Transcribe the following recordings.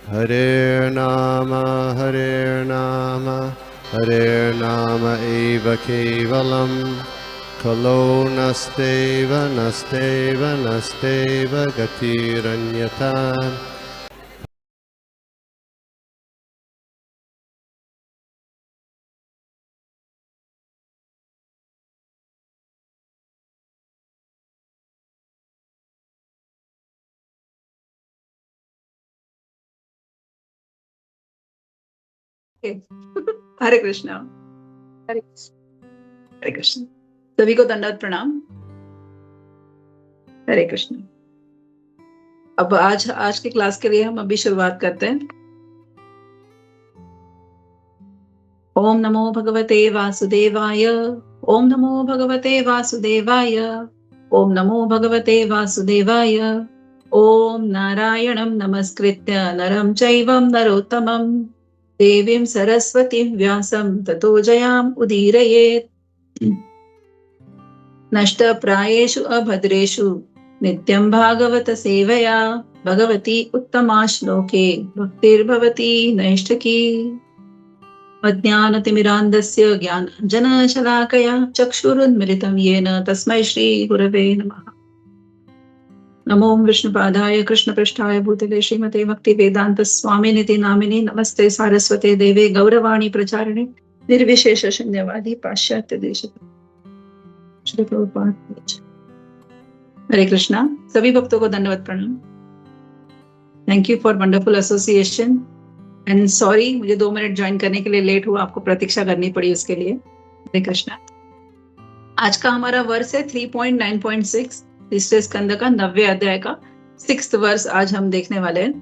Hare Nama, Hare Nama eva kevalam, Kalo nasteva, nasteva, nasteva gatiranyata. हरे कृष्णा। हरे कृष्ण। सभी को दंडवत प्रणाम। हरे कृष्ण। अब आज की क्लास के लिए हम अभी शुरुआत करते हैं। ओम नमो भगवते वासुदेवाय। ओम नमो भगवते वासुदेवाय। ओम नमो भगवते वासुदेवाय। ओम नारायणं नमस्कृत्य नरं चैवं नरोत्तमं देवीं सरस्वतीं व्यासं ततो जयाम् उदीरयेत्। नष्टप्रायेषु अभद्रेषु नित्यं भागवत सेवया भगवती उत्तमा श्लोके भक्तिर्भवती नैष्ठकी। अज्ञानतिमिरान्धस्य ज्ञानाञ्जनशलाकया चक्षुरुन्मिलितं येन तस्मै श्रीगुरवे नमः। नमो विष्णुपादाय कृष्णपृष्ठाय भूतले श्रीमते भक्तिवेदान्त स्वामिनिति नामिने नमस्ते सारस्वते देवे गौरवाणी प्रचारिणे निर्विशेष शून्यवादी पाश्चात्य देश। श्री प्रभुपाद। हरे कृष्णा। सभी भक्तों को दंडवत प्रणाम। Thank you for wonderful association and sorry मुझे 2 मिनट ज्वाइन करने के लिए लेट हुआ, आपको प्रतीक्षा करनी पड़ी उसके लिए। हरे कृष्णा। आज का हमारा वर्ष है 3.9.6 तीसरे स्कंद का 90वें अध्याय का 6th वर्ष आज हम देखने वाले हैं।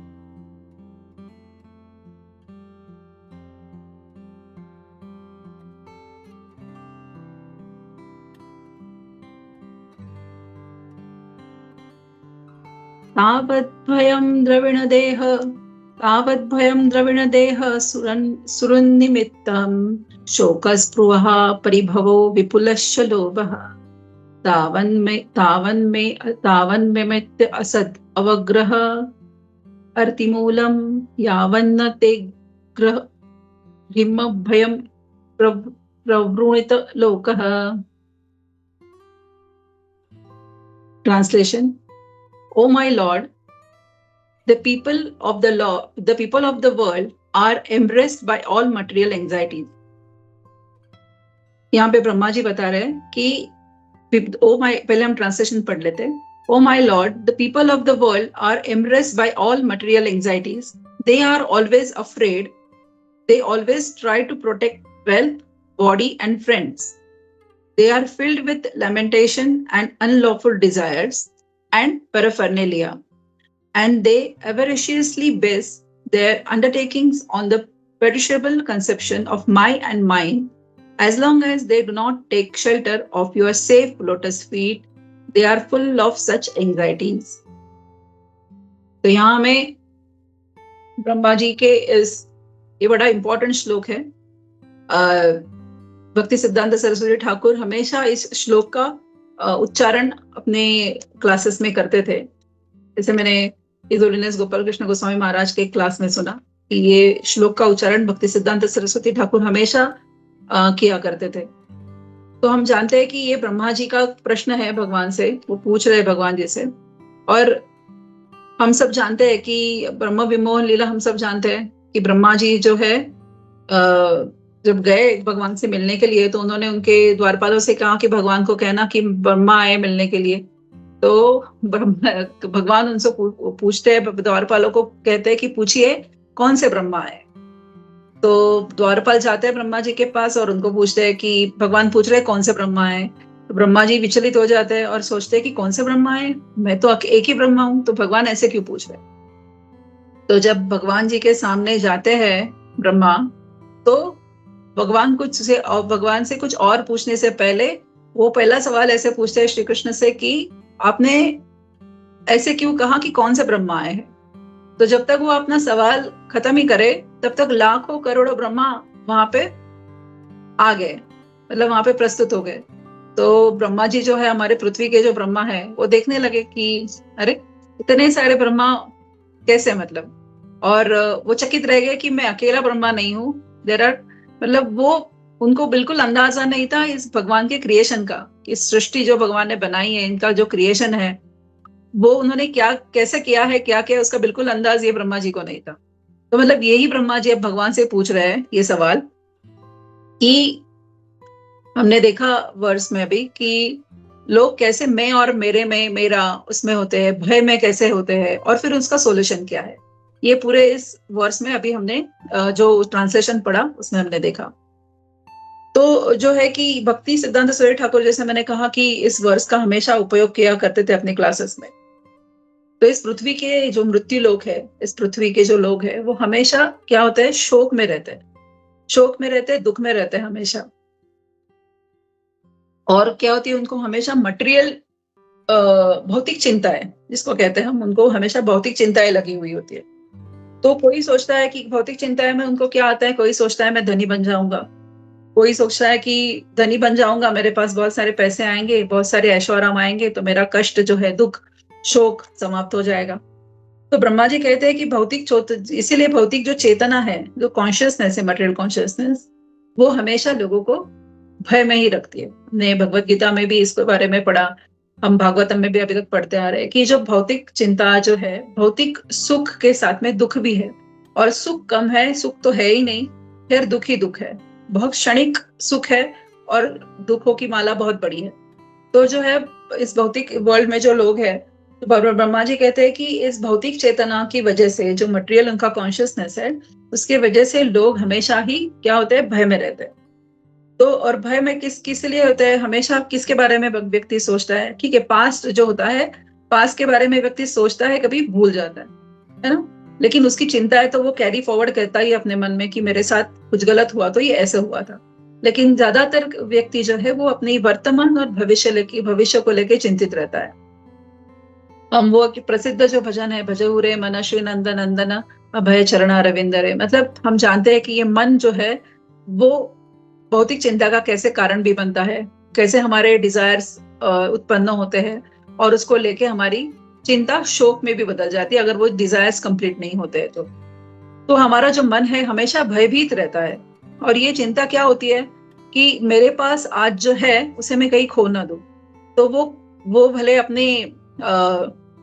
तावद्भयं द्रविणदेह सुरन्निमित्तं शोकस्पृहः परिभवो विपुलश्च लोभः तावन्मेमित्य असद् अवग्रह अर्तिमूलं यावन्न ते ग्रहिमभयं प्रवृणीत लोकः। Translation. O my Lord, the people of the world are embraced by all material anxieties. यहाँ पे ब्रह्मा जी बता रहे हैं कि पहले हम ट्रांसलेशन पढ़ लेते हैं। O my Lord, the people of the world are embraced by all material anxieties. They are always afraid. They always try to protect wealth, body, and friends. They are filled with lamentation and unlawful desires and paraphernalia, and they avariciously base their undertakings on the perishable conception of my and mine. As long as they do not take shelter of your safe lotus feet, they are full of such anxieties. तो यहाँ में ब्रह्मा जी के ये बड़ा important श्लोक है। भक्ति सिद्धांत सरस्वती ठाकुर हमेशा इस श्लोक का उच्चारण अपने क्लासेस में करते थे। जैसे मैंने हिज होलीनेस गोपाल कृष्ण गोस्वामी महाराज के क्लास में सुना कि ये श्लोक का उच्चारण भक्ति सिद्धांत सरस्वती ठाकुर हमेशा किया करते थे। तो हम जानते हैं कि ये ब्रह्मा जी का प्रश्न है भगवान से, वो पूछ रहे भगवान जी से। और हम सब जानते हैं कि ब्रह्म विमोहन लीला हम सब जानते हैं कि ब्रह्मा जी जो है जब गए भगवान से मिलने के लिए तो उन्होंने उनके द्वारपालों से कहा कि भगवान को कहना कि ब्रह्मा आए मिलने के लिए। तो भगवान उनसे पूछते हैं, द्वारपालों को कहते हैं कि पूछिए कौन से ब्रह्मा है। तो द्वारपाल जाते हैं ब्रह्मा जी के पास और उनको पूछते हैं कि भगवान पूछ रहे कौन से ब्रह्मा है। तो ब्रह्मा जी विचलित हो जाते हैं और सोचते हैं कि कौन से ब्रह्मा है, मैं तो एक ही ब्रह्मा हूं, तो भगवान ऐसे क्यों पूछ रहे। तो जब भगवान जी के सामने जाते हैं ब्रह्मा, तो भगवान से कुछ और पूछने से पहले वो पहला सवाल ऐसे पूछते हैं श्री कृष्ण से कि आपने ऐसे क्यों कहा कि कौन से ब्रह्मा आए हैं। तो जब तक वो अपना सवाल खत्म ही करे तब तक लाखों करोड़ों ब्रह्मा वहां पे आ गए, मतलब वहां पे प्रस्तुत हो गए। तो ब्रह्मा जी जो है हमारे पृथ्वी के जो ब्रह्मा है वो देखने लगे कि अरे इतने सारे ब्रह्मा कैसे, मतलब। और वो चकित रह गए कि मैं अकेला ब्रह्मा नहीं हूँ। देयर आर, मतलब वो उनको बिल्कुल अंदाजा नहीं था इस भगवान के क्रिएशन का, इस सृष्टि जो भगवान ने बनाई है, इनका जो क्रिएशन है वो उन्होंने क्या कैसे किया है, क्या किया उसका बिल्कुल अंदाज ये ब्रह्मा जी को नहीं था। तो मतलब यही ब्रह्मा जी अब भगवान से पूछ रहे हैं ये सवाल कि हमने देखा वर्स में भी कि लोग कैसे मैं और मेरे में, मेरा उसमें होते हैं, भय में कैसे होते हैं, और फिर उसका सॉल्यूशन क्या है। ये पूरे इस वर्स में अभी हमने जो ट्रांसलेशन पढ़ा उसमें हमने देखा। तो जो है कि भक्ति सिद्धांत सूर्य ठाकुर, जैसे मैंने कहा कि इस वर्स का हमेशा उपयोग किया करते थे अपने क्लासेस में। तो इस पृथ्वी के जो मृत्यु लोग है, इस पृथ्वी के जो लोग हैं वो हमेशा क्या होते हैं, शोक में रहते हैं, शोक में रहते हैं, दुख में रहते हैं हमेशा। और क्या होती है, उनको हमेशा मटेरियल भौतिक चिंताएं जिसको कहते हैं हम, उनको हमेशा भौतिक चिंताएं लगी हुई होती है। तो कोई सोचता है कि भौतिक चिंताएं में उनको क्या आता है, कोई सोचता है मैं धनी बन जाऊंगा, कोई सोचता है कि धनी बन जाऊंगा, मेरे पास बहुत सारे पैसे आएंगे, बहुत सारे ऐशो आराम आएंगे, तो मेरा कष्ट जो है, दुख, शोक समाप्त हो जाएगा। तो ब्रह्मा जी कहते हैं कि इसीलिए भौतिक जो चेतना है, जो कॉन्शियसनेस है, मटेरियल कॉन्शियसनेस, वो हमेशा लोगों को भय में ही रखती है। हमने भगवत गीता में भी इसके बारे में पढ़ा, हम भागवतम में भी अभी तक पढ़ते आ रहे हैं कि जो भौतिक चिंता जो है, भौतिक सुख के साथ में दुख भी है, और सुख कम है, सुख तो है ही नहीं, फिर दुख ही दुख है, बहुत क्षणिक सुख है, और दुखों की माला बहुत बड़ी है। तो जो है इस भौतिक वर्ल्ड में जो लोग हैं, तो ब्रह्मा जी कहते हैं कि इस भौतिक चेतना की वजह से, जो मटेरियल उनका कॉन्शियसनेस है, उसके वजह से लोग हमेशा ही क्या होते हैं, भय में रहते हैं। तो और भय में किस लिए होता है, हमेशा किसके बारे में व्यक्ति सोचता है, ठीक है, पास्ट जो होता है, पास्ट के बारे में व्यक्ति सोचता है, कभी भूल जाता है ना, लेकिन उसकी चिंता है तो वो कैरी फॉरवर्ड करता ही अपने मन में कि मेरे साथ कुछ गलत हुआ तो ये ऐसे हुआ था। लेकिन ज्यादातर व्यक्ति जो है वो अपनी वर्तमान और भविष्य को लेके चिंतित रहता है। हम वो प्रसिद्ध जो भजन है, भजहु रे मन श्री नंदन नंदन अभय चरणा रविंदर, मतलब हम जानते हैं कि ये मन जो है वो भौतिक चिंता का कैसे कारण भी बनता है, कैसे हमारे डिजायर्स उत्पन्न होते हैं, और उसको लेके हमारी चिंता शोक में भी बदल जाती है अगर वो डिजायर्स कंप्लीट नहीं होते हैं। तो हमारा जो मन है हमेशा भयभीत रहता है, और ये चिंता क्या होती है कि मेरे पास आज जो है उसे मैं कहीं खो ना दूं। तो वो भले अपने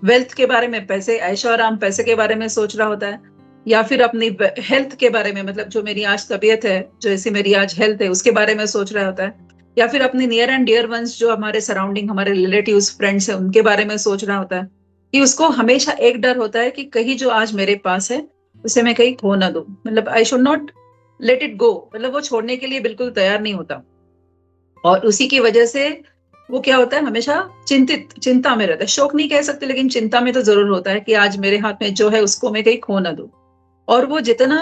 वेल्थ के बारे में, पैसे, ऐशो आराम, पैसे के बारे में सोच रहा होता है, या फिर अपनी हेल्थ के बारे में, मतलब जो मेरी आज तबीयत है, जैसे मेरी आज हेल्थ है, उसके बारे में सोच रहा होता है, या फिर अपने नियर एंड डियर वंस जो हमारे सराउंडिंग, हमारे रिलेटिव्स, फ्रेंड्स है, उनके बारे में सोच रहा होता है। कि उसको हमेशा एक डर होता है कि कहीं जो आज मेरे पास है उसे मैं कहीं खो ना दूं, मतलब I should not let it go, मतलब वो छोड़ने के लिए बिल्कुल तैयार नहीं होता। और उसी की वजह से वो क्या होता है, हमेशा चिंता में रहता है। शोक नहीं कह सकते, लेकिन चिंता में तो जरूर होता है कि आज मेरे हाथ में जो है उसको मैं कहीं खो ना दूं। और वो जितना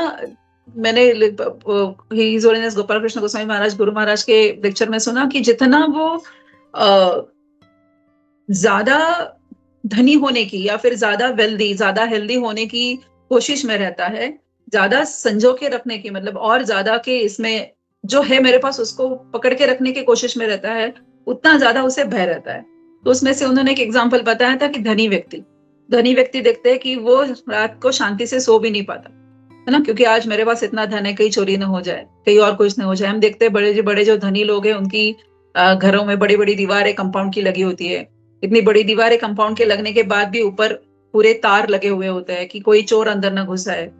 मैंने हिज होलीनेस गोपाल कृष्ण गोस्वामी महाराज, गुरु महाराज के लेक्चर में सुना कि जितना वो ज्यादा धनी होने की, या फिर ज्यादा वेल्दी, ज्यादा हेल्दी होने की कोशिश में रहता है, ज्यादा संजो के रखने की, मतलब और ज्यादा के इसमें जो है मेरे पास उसको पकड़ के रखने की कोशिश में रहता है, उतना ज्यादा उसे भय रहता है। तो उसमें से उन्होंने एक एग्जाम्पल बताया था कि धनी व्यक्ति देखते हैं कि वो रात को शांति से सो भी नहीं पाता है ना, क्योंकि आज मेरे पास इतना धन है, कहीं चोरी न हो जाए, कहीं और कुछ न हो जाए। हम देखते हैं बड़े जो धनी लोग हैं उनकी घरों में बड़ी बड़ी दीवारें कंपाउंड की लगी होती है। इतनी बड़ी दीवारें कंपाउंड के लगने के बाद भी ऊपर पूरे तार लगे हुए होते हैं कि कोई चोर अंदर न घुस आए।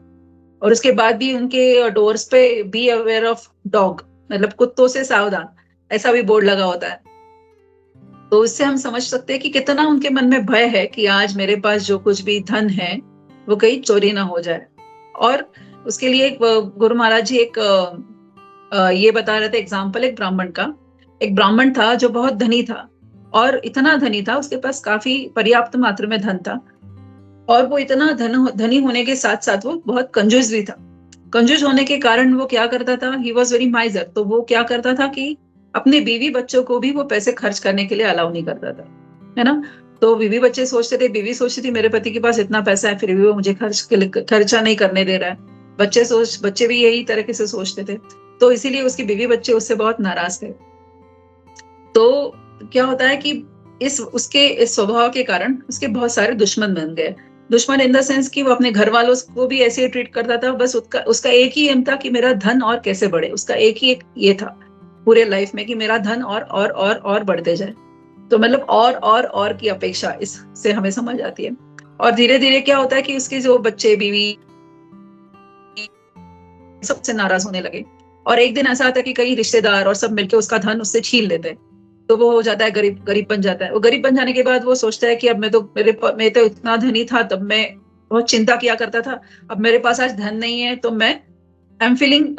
और उसके बाद भी उनके डोर्स पे बी अवेयर ऑफ डॉग, मतलब कुत्तों से सावधान, ऐसा भी बोर्ड लगा होता है। तो इससे हम समझ सकते हैं कि कितना उनके मन में भय है कि आज मेरे पास जो कुछ भी धन है वो कहीं चोरी ना हो जाए। और उसके लिए गुरु महाराज जी एक ये बता रहे थे एग्जाम्पल, एक ब्राह्मण था जो बहुत धनी था, और इतना धनी था, उसके पास काफी पर्याप्त मात्रा में धन था, और वो इतना धनी होने के साथ साथ वो बहुत कंजूस भी था। कंजूस होने के कारण वो क्या करता था, ही वॉज वेरी माइजर। तो वो क्या करता था कि अपने बीवी बच्चों को भी वो पैसे खर्च करने के लिए अलाउ नहीं करता था, है ना। तो बीवी सोचती थी मेरे पति के पास इतना पैसा है फिर भी वो मुझे खर्चा नहीं करने दे रहा है। बच्चे भी यही तरीके से सोचते थे, तो इसीलिए उसकी बीवी बच्चे उससे बहुत नाराज थे। तो क्या होता है कि उसके इस स्वभाव के कारण उसके बहुत सारे दुश्मन बन गए। दुश्मन इन द सेंस कि वो अपने घर वालों को भी ऐसे ही ट्रीट करता था, बस उसका एक ही एम था कि मेरा धन और कैसे बढ़े, उसका एक ही एक ये था पूरे लाइफ में कि मेरा धन और बढ़ते जाए। तो मतलब और की अपेक्षा इससे हमें समझ आती है। और धीरे धीरे क्या होता है कि उसके जो बच्चे बीवी सबसे नाराज होने लगे, और एक दिन ऐसा आता है कि कई रिश्तेदार और सब मिलकर उसका धन उससे छीन लेते हैं, तो वो हो जाता है गरीब बन जाता है। वो गरीब बन जाने के बाद वो सोचता है कि अब मैं तो इतना धनी था, तब मैं बहुत चिंता किया करता था, अब मेरे पास आज धन नहीं है तो मैं आई एम फीलिंग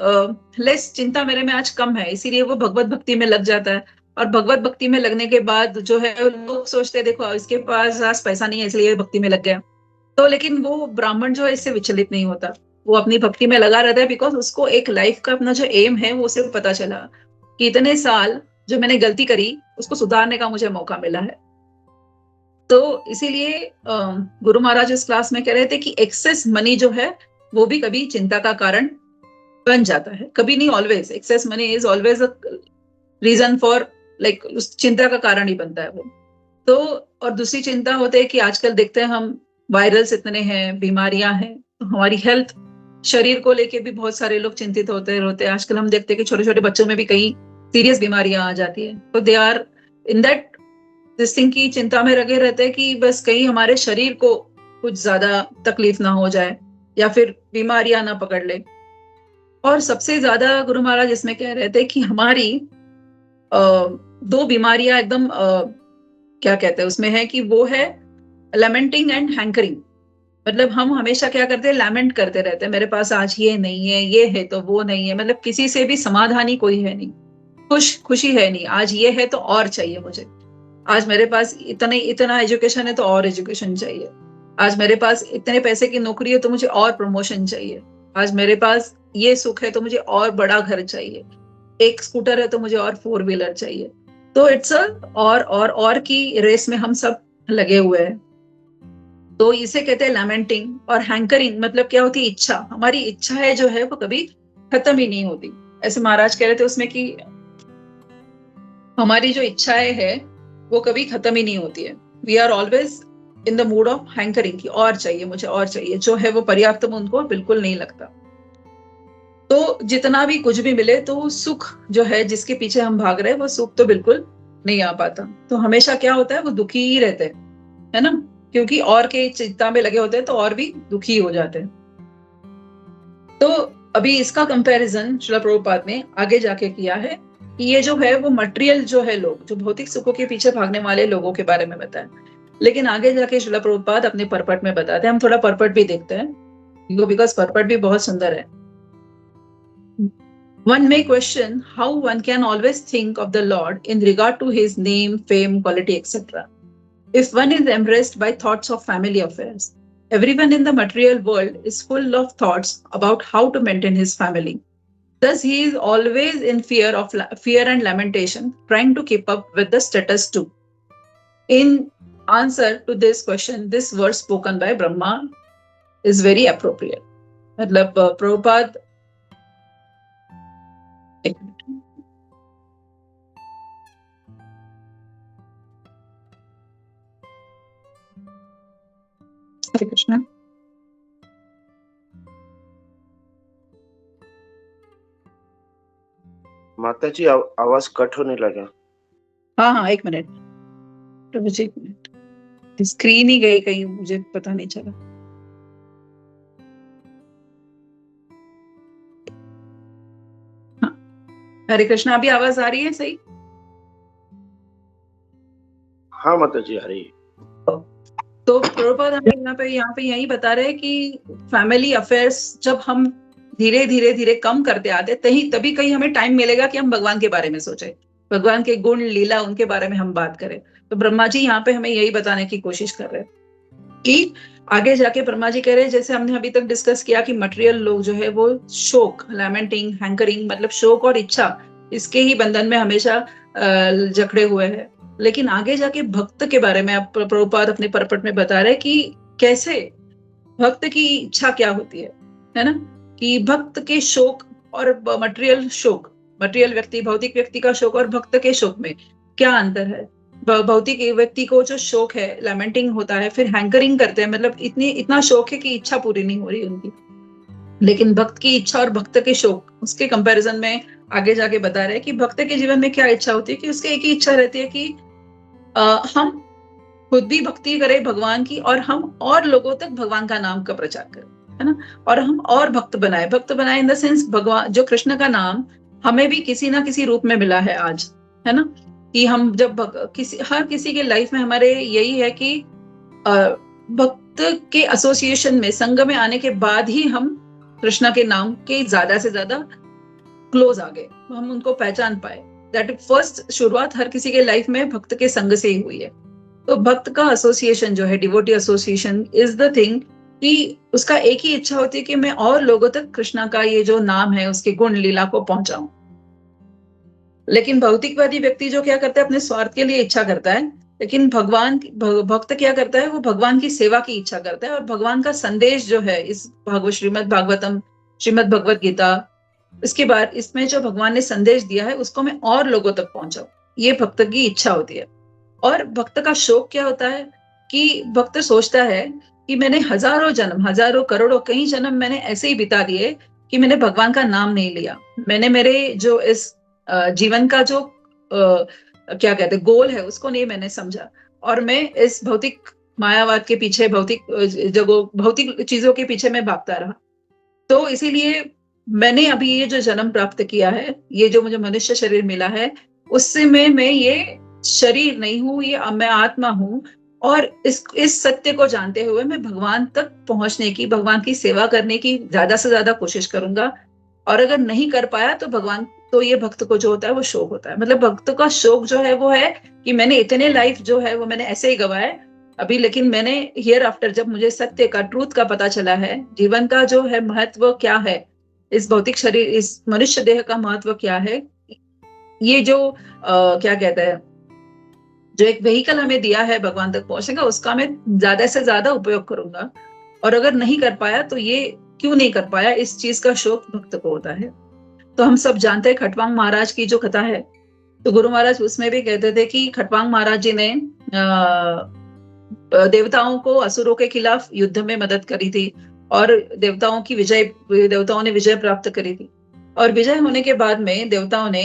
लेस, चिंता मेरे में आज कम है, इसीलिए वो भगवत भक्ति में लग जाता है। और भगवत भक्ति में लगने के बाद जो है लोग सोचते हैं देखो इसके पास आज पैसा नहीं है इसलिए भक्ति में लग गया। तो लेकिन वो ब्राह्मण जो है इससे विचलित नहीं होता, वो अपनी भक्ति में लगा रहता है, बिकॉज उसको एक लाइफ का अपना जो एम है वो उसे पता चला कि इतने साल जो मैंने गलती करी उसको सुधारने का मुझे मौका मिला है। तो इसीलिए गुरु महाराज इस क्लास में कह रहे थे कि एक्सेस मनी जो है वो भी कभी चिंता का कारण बन जाता है, कभी नहीं, always excess money is always a reason for like उस चिंता का कारण ही बनता है वो। तो और दूसरी चिंता होती है कि आजकल देखते हैं हम वायरल्स इतने हैं, बीमारियां हैं, तो हमारी हेल्थ शरीर को लेके भी बहुत सारे लोग चिंतित होते हैं। आजकल हम देखते हैं कि छोटे छोटे बच्चों में भी कई सीरियस बीमारियां आ जाती है, तो they are in that this thing की चिंता में लगे रहते हैं कि बस कहीं हमारे शरीर को कुछ ज्यादा तकलीफ ना हो जाए या फिर बीमारियां ना पकड़ ले। और सबसे ज्यादा गुरु महाराज इसमें कह रहे थे कि हमारी दो बीमारियां एकदम क्या कहते हैं उसमें है कि वो है लैमेंटिंग एंड हैंकरिंग। मतलब हम हमेशा क्या करते हैं, लैमेंट करते रहते हैं, मेरे पास आज ये नहीं है, ये है तो वो नहीं है, मतलब किसी से भी समाधानी कोई है नहीं, खुशी है नहीं, आज ये है तो और चाहिए मुझे, आज मेरे पास इतना एजुकेशन है तो और एजुकेशन चाहिए, आज मेरे पास इतने पैसे की नौकरी है तो मुझे और प्रमोशन चाहिए, आज मेरे पास ये सुख है तो मुझे और बड़ा घर चाहिए, एक स्कूटर है तो मुझे और 4 व्हीलर चाहिए। तो इट्स और की रेस में हम सब लगे हुए हैं। तो इसे कहते हैं लैमेंटिंग। और हैंकरिंग मतलब क्या होती है, इच्छा, हमारी इच्छा है जो है वो कभी खत्म ही नहीं होती। ऐसे महाराज कह रहे थे उसमें कि हमारी जो इच्छाएं है वो कभी खत्म ही नहीं होती है, we are always in the mood of hankering की और चाहिए मुझे और चाहिए, जो है वो पर्याप्त उनको बिल्कुल नहीं लगता। तो जितना भी कुछ भी मिले तो सुख जो है जिसके पीछे हम भाग रहे हैं वो सुख तो बिल्कुल नहीं आ पाता, तो हमेशा क्या होता है वो दुखी ही रहते हैं, है ना, क्योंकि और के चिंता में लगे होते हैं तो और भी दुखी हो जाते हैं। तो अभी इसका कंपैरिजन श्रील प्रभुपाद ने आगे जाके किया है कि ये जो है वो मटेरियल जो है, लोग जो भौतिक सुखों के पीछे भागने वाले लोगों के बारे में बताया, लेकिन आगे जाके श्रील प्रभुपाद अपने परपट में बताते हैं। हम थोड़ा परपट भी देखते हैं बिकॉज परपट भी बहुत सुंदर है। One may question how one can always think of the Lord in regard to his name, fame, quality, etc. If one is embraced by thoughts of family affairs, everyone in the material world is full of thoughts about how to maintain his family. Thus, he is always in fear and lamentation, trying to keep up with the status too. In answer to this question, this verse spoken by Brahma is very appropriate. मतलब प्रभुपाद हरे कृष्णा। माता जी आवाज cut होने लगा। हाँ 1 minute प्रभु जी, 1 minute, screen ही गई कहीं, मुझे पता नहीं चला। हाँ हरे कृष्णा, अभी आवाज आ रही है सही? हाँ माता जी आ रही है। तो प्रभुपाद हमें यहाँ पे यही बता रहे हैं कि फैमिली अफेयर्स जब हम धीरे धीरे कम करते आते तभी कहीं हमें टाइम मिलेगा कि हम भगवान के बारे में सोचे, भगवान के गुण लीला उनके बारे में हम बात करें। तो ब्रह्मा जी यहाँ पे हमें यही बताने की कोशिश कर रहे हैं कि आगे जाके ब्रह्मा जी कह रहे हैं, जैसे हमने अभी तक डिस्कस किया कि मटेरियल लोग जो है वो शोक, लैमेंटिंग, हैंकरिंग मतलब शोक और इच्छा, इसके ही बंधन में हमेशा जकड़े हुए हैं। लेकिन आगे जाके भक्त के बारे में आप प्रभुपाद अपने परपट में बता रहे कि कैसे भक्त की इच्छा क्या होती है ना, कि भक्त के शोक और मटेरियल शोक, मटेरियल व्यक्ति, भौतिक व्यक्ति का शोक और भक्त के शोक में क्या अंतर है। भौतिक व्यक्ति को जो शोक है, लैमेंटिंग होता है, फिर हैंकरिंग करते हैं, मतलब इतना शोक है कि इच्छा पूरी नहीं हो रही उनकी। लेकिन भक्त की इच्छा और भक्त के शोक, उसके कंपैरिजन में आगे जाके बता रहे हैं कि भक्त के जीवन में क्या इच्छा होती है कि उसके एक ही इच्छा रहती है कि हम खुद भी भक्ति करें भगवान की, और हम और लोगों तक भगवान का नाम का प्रचार करें, है ना। और हम और भक्त बनाए इन द सेंस, भगवान जो कृष्ण का नाम हमें भी किसी ना किसी रूप में मिला है आज, है ना। कि हम जब हर किसी के लाइफ में हमारे यही है कि भक्त के एसोसिएशन में, संग में आने के बाद ही हम कृष्णा के नाम के ज्यादा से ज्यादा क्लोज आ गए, हम उनको पहचान पाए। दैट फर्स्ट शुरुआत हर किसी के लाइफ में भक्त के संग से ही हुई है। तो भक्त का एसोसिएशन जो है, devotee association is the thing, कि उसका एक ही इच्छा होती है कि मैं और लोगों तक कृष्णा का ये जो नाम है, उसके गुण लीला को पहुंचाऊं। लेकिन भौतिकवादी व्यक्ति जो क्या करता है, अपने स्वार्थ के लिए इच्छा करता है, लेकिन भक्त क्या करता है, वो भगवान की सेवा की इच्छा करता है, और भगवान का संदेश जो है इस श्रीमद् भागवतम, श्रीमद् भगवत गीता, इसके बाद इसमें जो भगवान ने संदेश दिया है उसको मैं और लोगों तक पहुंचाऊं, ये भक्त की इच्छा होती है। और भक्त का शौक क्या होता है कि भक्त सोचता है कि मैंने हजारों जन्म, हजारों करोड़ों कई जन्म मैंने ऐसे ही बिता दिए कि मैंने भगवान का नाम नहीं लिया, मैंने मेरे जो इस जीवन का जो क्या कहते हैं गोल है उसको नहीं मैंने समझा, और मैं इस भौतिक मायावाद के पीछे, भौतिक चीजों के पीछे मैं भागता रहा। तो इसीलिए मैंने अभी ये जो जन्म प्राप्त किया है, ये जो मुझे मनुष्य शरीर मिला है, उससे मैं ये शरीर नहीं हूँ, ये मैं आत्मा हूँ, और इस सत्य को जानते हुए मैं भगवान तक पहुंचने की, भगवान की सेवा करने की ज्यादा से ज्यादा कोशिश करूंगा। और अगर नहीं कर पाया तो भगवान, तो ये भक्त को जो होता है वो शोक होता है। मतलब भक्त का शोक जो है वो है कि मैंने इतने लाइफ जो है वो मैंने ऐसे ही गवाए अभी, लेकिन मैंने हियर आफ्टर जब मुझे सत्य का, ट्रूथ का पता चला है, जीवन का जो है महत्व क्या है, इस भौतिक शरीर, इस मनुष्य देह का महत्व क्या है, ये जो क्या कहते हैं, जो एक व्हीकल हमें दिया है भगवान तक पहुंचने का, उसका मैं ज्यादा से ज्यादा उपयोग करूंगा। और अगर नहीं कर पाया तो ये क्यों नहीं कर पाया, इस चीज का शोक भक्त को होता है। तो हम सब जानते हैं खटवांग महाराज की जो कथा है, तो गुरु महाराज उसमें भी कहते थे कि खटवांग महाराज जी ने देवताओं को असुरों के खिलाफ युद्ध में मदद करी थी, और देवताओं ने विजय प्राप्त करी थी। और विजय होने के बाद में देवताओं ने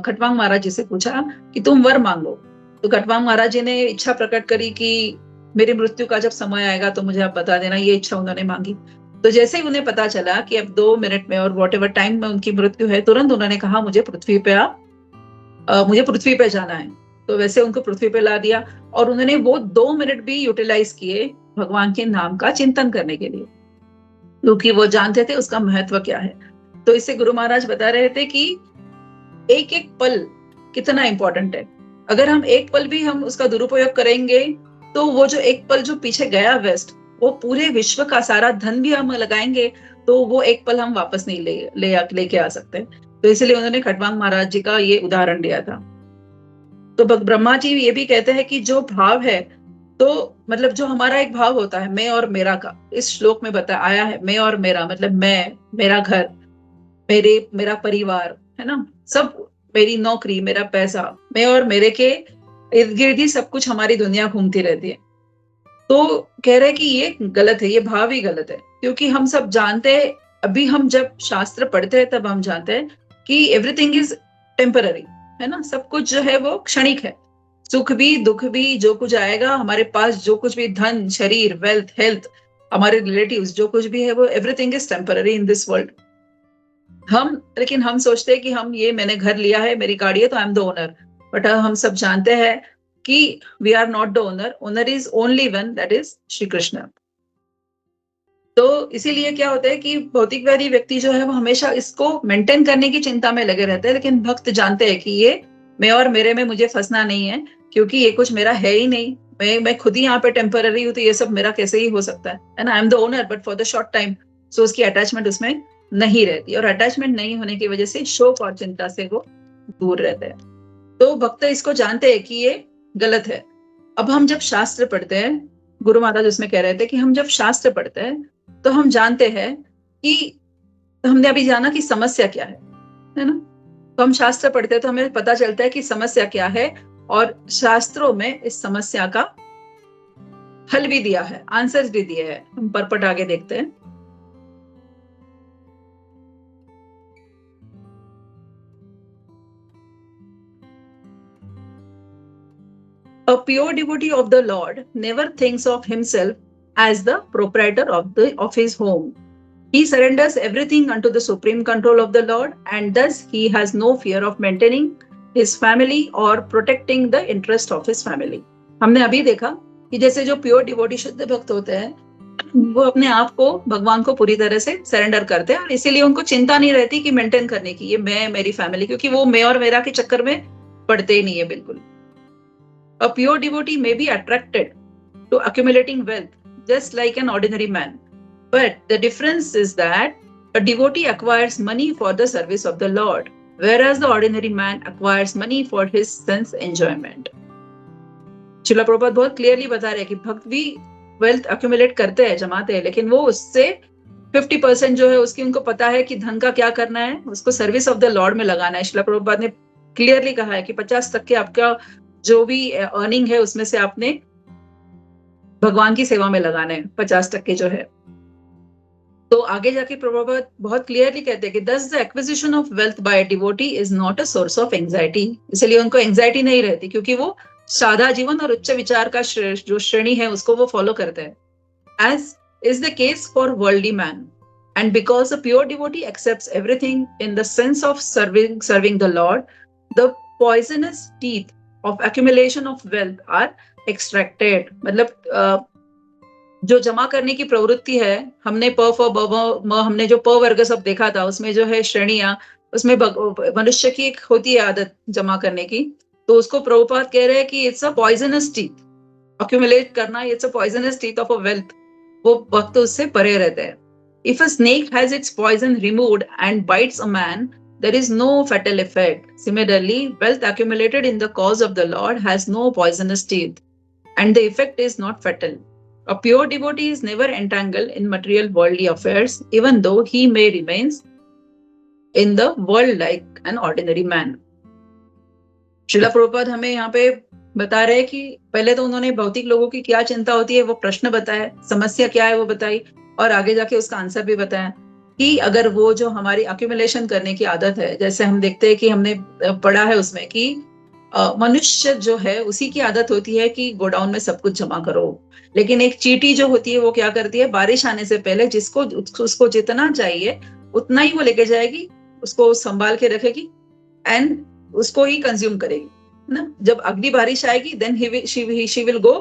खटवांग महाराज जी से पूछा कि तुम वर मांगो। तो खटवांग महाराज जी ने इच्छा प्रकट करी कि मेरी मृत्यु का जब समय आएगा तो मुझे आप बता देना, ये इच्छा उन्होंने मांगी। तो जैसे ही उन्हें पता चला कि अब 2 मिनट में और वॉटेवर टाइम में उनकी मृत्यु है, तुरंत उन्होंने कहा मुझे पृथ्वी पे जाना है। तो वैसे उनको पृथ्वी पे ला दिया, और उन्होंने वो 2 मिनट भी यूटिलाइज किए भगवान के नाम का चिंतन करने के लिए, क्योंकि वो जानते थे उसका महत्व क्या है। तो इससे गुरु महाराज बता रहे थे कि एक एक पल कितना इंपॉर्टेंट है। अगर हम एक पल भी हम उसका दुरुपयोग करेंगे तो वो जो एक पल जो पीछे गया वेस्ट, वो पूरे विश्व का सारा धन भी हम लगाएंगे तो वो एक पल हम वापस नहीं लेके आ सकते। तो इसलिए उन्होंने खटवांग महाराज जी का ये उदाहरण दिया था। तो ब्रह्मा जी ये भी कहते हैं कि जो भाव है, तो मतलब जो हमारा एक भाव होता है मैं और मेरा का, इस श्लोक में बताया आया है, मैं और मेरा मतलब मैं, मेरा घर, मेरा परिवार, है ना, सब, मेरी नौकरी, मेरा पैसा, मैं और मेरे के इर्द गिर्द ही सब कुछ हमारी दुनिया घूमती रहती है। तो कह रहे कि ये गलत है, ये भाव ही गलत है, क्योंकि हम सब जानते हैं, अभी हम जब शास्त्र पढ़ते हैं तब हम जानते हैं कि एवरीथिंग इज टेम्पररी, है ना, सब कुछ जो है वो क्षणिक है, सुख भी दुख भी, जो कुछ आएगा हमारे पास, जो कुछ भी धन, शरीर, वेल्थ, हेल्थ, हमारे रिलेटिव्स, जो कुछ भी है वो everything is temporary in this world. लेकिन हम सोचते हैं कि मैंने घर लिया है, मेरी गाड़ी है, तो I am the owner. But हम सब जानते हैं कि we are not the owner, owner is only one, that is Shri Krishna. तो इसीलिए क्या होता है कि भौतिकवादी व्यक्ति जो है वो हमेशा इसको मेंटेन करने की चिंता में लगे रहते हैं, लेकिन भक्त जानते हैं कि ये मैं और मेरे में मुझे फंसना नहीं है, क्योंकि ये कुछ मेरा है ही नहीं, मैं खुद ही यहाँ पे टेम्पररी हूँ, तो ये सब मेरा कैसे ही हो सकता है ना, I am the owner but for the short time. So उसकी अटैचमेंट उसमें नहीं रहती, और अटैचमेंट नहीं होने की वजह से शोक और चिंता से वो दूर रहते हैं। तो भक्त इसको जानते हैं कि ये गलत है। अब हम जब शास्त्र पढ़ते हैं, गुरु महाराज उसमें कह रहे थे कि हम जब शास्त्र पढ़ते हैं तो हम जानते हैं कि हमने अभी जाना कि समस्या क्या है ना। तो हम शास्त्र पढ़ते हैं तो हमें पता चलता है कि समस्या क्या है, और शास्त्रों में इस समस्या का हल भी दिया है, आंसर्स भी दिए हैं। हम परपट आगे देखते हैं। A pure devotee of the Lord never thinks of himself as the proprietor of his home. He surrenders everything unto the supreme control of the Lord, and thus he has no fear of maintaining his family or protecting the interest of his family. हमने अभी देखा कि जैसे जो pure devotee शुद्ध भक्त होते हैं वो अपने आप को भगवान को पूरी तरह से सरेंडर करते हैं और इसीलिए उनको चिंता नहीं रहती कि मेंटेन करने की, ये मैं मेरी फैमिली, क्योंकि वो मैं और मेरा के चक्कर में पड़ते ही नहीं है बिल्कुल। A pure devotee may be attracted to accumulating wealth just like an ordinary man. But the difference is that a devotee acquires money for the service of the Lord, whereas the ordinary man acquires money for his sense enjoyment. Srila Prabhupada बहुत clearly बता रहे हैं कि भक्त भी wealth accumulate करते हैं, जमाते हैं, लेकिन वो उससे 50% जो है उसकी उनको पता है कि धन का क्या करना है, उसको सर्विस ऑफ द लॉर्ड में लगाना है। श्रील प्रभुपाद ने क्लियरली कहा है कि 50% आपका जो भी अर्निंग है उसमें से आपने भगवान की सेवा में लगाना है, 50% जो है। तो आगे जाके प्रभुपाद बहुत क्लियरली कहते हैं कि thus the acquisition of wealth by a devotee is not a source of anxiety. इसलिए उनको एंजाइटी नहीं रहती क्योंकि वो सादा जीवन और उच्च विचार का जो श्रेणी है उसको वो फॉलो करते हैं, as is the case for worldly man. And because a pure devotee accepts everything in the sense of serving the Lord, the poisonous teeth of accumulation of wealth are extracted. मतलब जो जमा करने की प्रवृत्ति है, हमने प फ ब व म हमने जो प वर्ग सब देखा था उसमें जो है श्रेणियां, उसमें मनुष्य की एक होती है आदत जमा करने की, तो उसको प्रभुपाद कह रहे हैं कि it's a poisonous teeth, accumulate करना it's a poisonous teeth of a wealth, वो भक्त उससे परे रहते हैं। If a snake has its poison removed and bites a man, there is no fatal effect. Similarly, wealth accumulated in the cause of the Lord has no poisonous teeth, and the effect is not fatal. A pure devotee is never entangled in material worldly affairs, even though he may remain in the world like an ordinary man. Srila Prabhupada हमें यहाँ पे बता रहे हैं कि पहले तो उन्होंने भौतिक लोगों की क्या चिंता होती है वो प्रश्न बताया, समस्या क्या है वो बताई, और आगे जाके उसका आंसर भी बताया कि अगर वो जो हमारी अक्यूमुलेशन करने की आदत है, जैसे हम देखते हैं कि हमने पढ़ा है उसमें कि मनुष्य जो है उसी की आदत होती है कि गोडाउन में सब कुछ जमा करो, लेकिन एक चींटी जो होती है वो क्या करती है, बारिश आने से पहले जिसको उसको जितना चाहिए उतना ही वो लेके जाएगी, उसको संभाल के रखेगी एंड उसको ही कंज्यूम करेगी ना। जब अगली बारिश आएगी देन शी विल गो,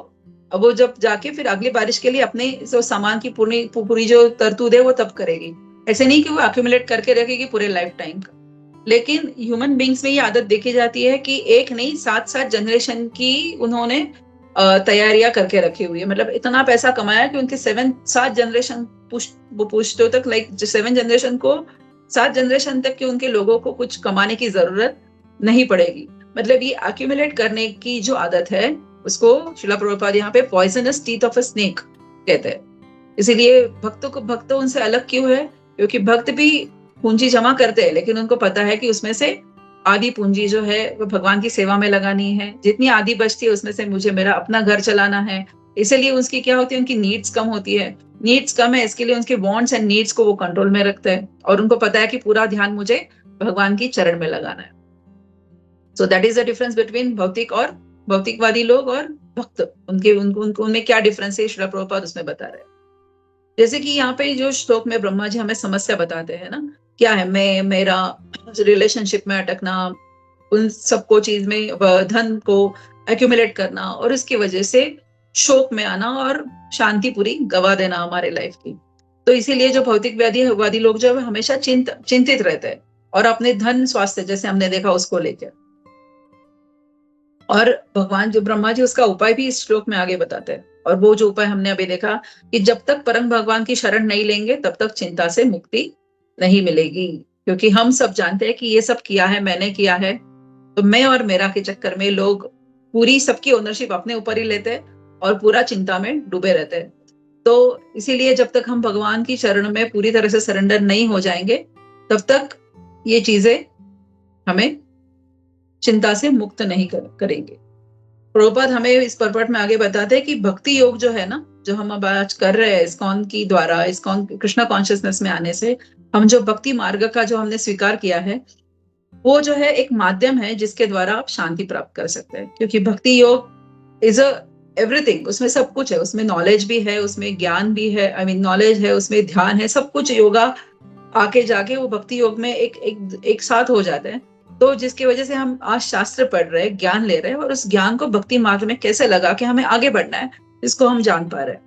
वो जब जाके फिर अगली बारिश के लिए अपने सामान की पूरी जो तरतूद है वो तब करेगी। ऐसे नहीं कि वो अक्यूमुलेट करके रखेगी पूरे लाइफ टाइम का। लेकिन ह्यूमन बींग्स में ये आदत देखी जाती है कि एक नहीं 7 जनरेशन की उन्होंने तैयारियां करके रखी हुई है, मतलब इतना पैसा कमाया कि उनके 7 जनरेशन पुश्तों तक, लाइक 7 जनरेशन को 7 जनरेशन तक के उनके लोगों को कुछ कमाने की जरूरत नहीं पड़ेगी। मतलब ये अक्यूमुलेट करने की जो आदत है उसको श्रील प्रभुपाद यहाँ पे poisonous teeth of a snake कहते हैं। इसीलिए भक्तों उनसे अलग क्यों है, क्योंकि भक्त भी पूंजी जमा करते हैं लेकिन उनको पता है कि उसमें से आधी पूंजी जो है वो भगवान की सेवा में लगानी है, जितनी आधी बचती है उसमें से मुझे मेरा अपना घर चलाना है। इसलिए उसकी क्या होती है, उनकी नीड्स कम होती है, नीड्स कम है इसके लिए उनके वांट्स एंड नीड्स को वो कंट्रोल में रखते हैं और उनको पता है कि पूरा ध्यान मुझे भगवान की चरण में लगाना है। So that is the difference between भौतिक और भौतिकवादी लोग और भक्त, उनमें क्या डिफरेंस है श्रील प्रभुपाद उसमें बता रहे हैं। जैसे कि यहाँ पे जो श्लोक में ब्रह्मा जी हमें समस्या बताते हैं ना, क्या है, मैं मेरा रिलेशनशिप में अटकना, उन सबको चीज में धन को एक्यूमुलेट करना और इसकी वजह से शोक में आना और शांति पूरी गवा देना हमारे लाइफ की। तो इसीलिए जो भौतिकवादी लोग जो है हमेशा चिंतित रहते हैं और अपने धन स्वास्थ्य जैसे हमने देखा उसको लेकर, और भगवान जो ब्रह्मा जी उसका उपाय भी इस श्लोक में आगे बताते हैं। और वो जो उपाय हमने अभी देखा कि जब तक परम भगवान की शरण नहीं लेंगे तब तक चिंता से मुक्ति नहीं मिलेगी, क्योंकि हम सब जानते हैं कि ये सब किया है, मैंने किया है, तो मैं और मेरा के चक्कर में लोग पूरी सबकी ओनरशिप अपने ऊपर ही लेते हैं और पूरा चिंता में डूबे रहते हैं। तो इसीलिए जब तक हम भगवान की शरण में पूरी तरह से सरेंडर नहीं हो जाएंगे तब तक ये चीजें हमें चिंता से मुक्त नहीं करेंगे। प्रभुपाद हमें इस पर्पट में आगे बताते हैं कि भक्ति योग जो है ना, जो हम अब आज कर रहे हैं इस्कॉन की द्वारा, इस्कॉन कृष्णा कॉन्शियसनेस में आने से हम जो भक्ति मार्ग का जो हमने स्वीकार किया है, वो जो है एक माध्यम है जिसके द्वारा आप शांति प्राप्त कर सकते हैं। क्योंकि भक्ति योग इज अ एवरीथिंग, उसमें सब कुछ है, उसमें नॉलेज भी है, उसमें ज्ञान भी है, आई मीन नॉलेज है, उसमें ध्यान है, सब कुछ योगा आके जाके वो भक्ति योग में एक साथ हो जाते हैं। तो जिसकी वजह से हम आज शास्त्र पढ़ रहे हैं, ज्ञान ले रहे हैं, और उस ज्ञान को भक्ति मार्ग में कैसे लगा के हमें आगे बढ़ना है, इसको हम जान पा रहे हैं।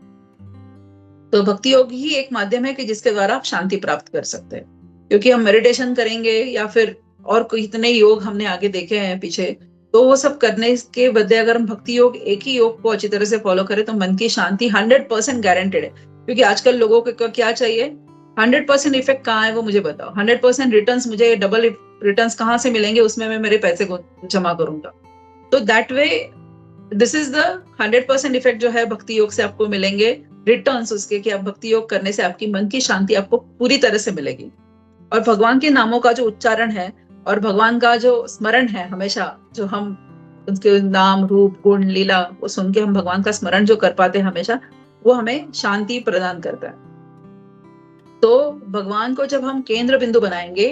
तो भक्ति योग ही एक माध्यम है कि जिसके द्वारा आप शांति प्राप्त कर सकते हैं। क्योंकि हम मेडिटेशन करेंगे या फिर और कोई इतने योग हमने आगे देखे हैं पीछे, तो वो सब करने के बदले अगर हम भक्ति योग, एक ही योग को अच्छी तरह से फॉलो करें तो मन की शांति 100% गारंटेड है। क्योंकि आजकल लोगों को क्या चाहिए, 100% इफेक्ट कहाँ है वो मुझे बताओ, 100% रिटर्न्स, मुझे डबल रिटर्न्स कहाँ से मिलेंगे, उसमें मैं मेरे पैसे को जमा करूंगा। तो that way this is the 100% effect जो है भक्ति योग से आपको मिलेंगे, रिटर्न्स उसके कि आप भक्ति योग करने से आपकी मन की शांति आपको पूरी तरह से मिलेगी। और भगवान के नामों का जो उच्चारण है और भगवान का जो स्मरण है, हमेशा जो हम उनके नाम, रूप, गुण, लीला वो सुन के हम भगवान का स्मरण जो कर पाते हैं हमेशा, वो हमें शांति प्रदान करता है। तो भगवान को जब हम केंद्र बिंदु बनाएंगे,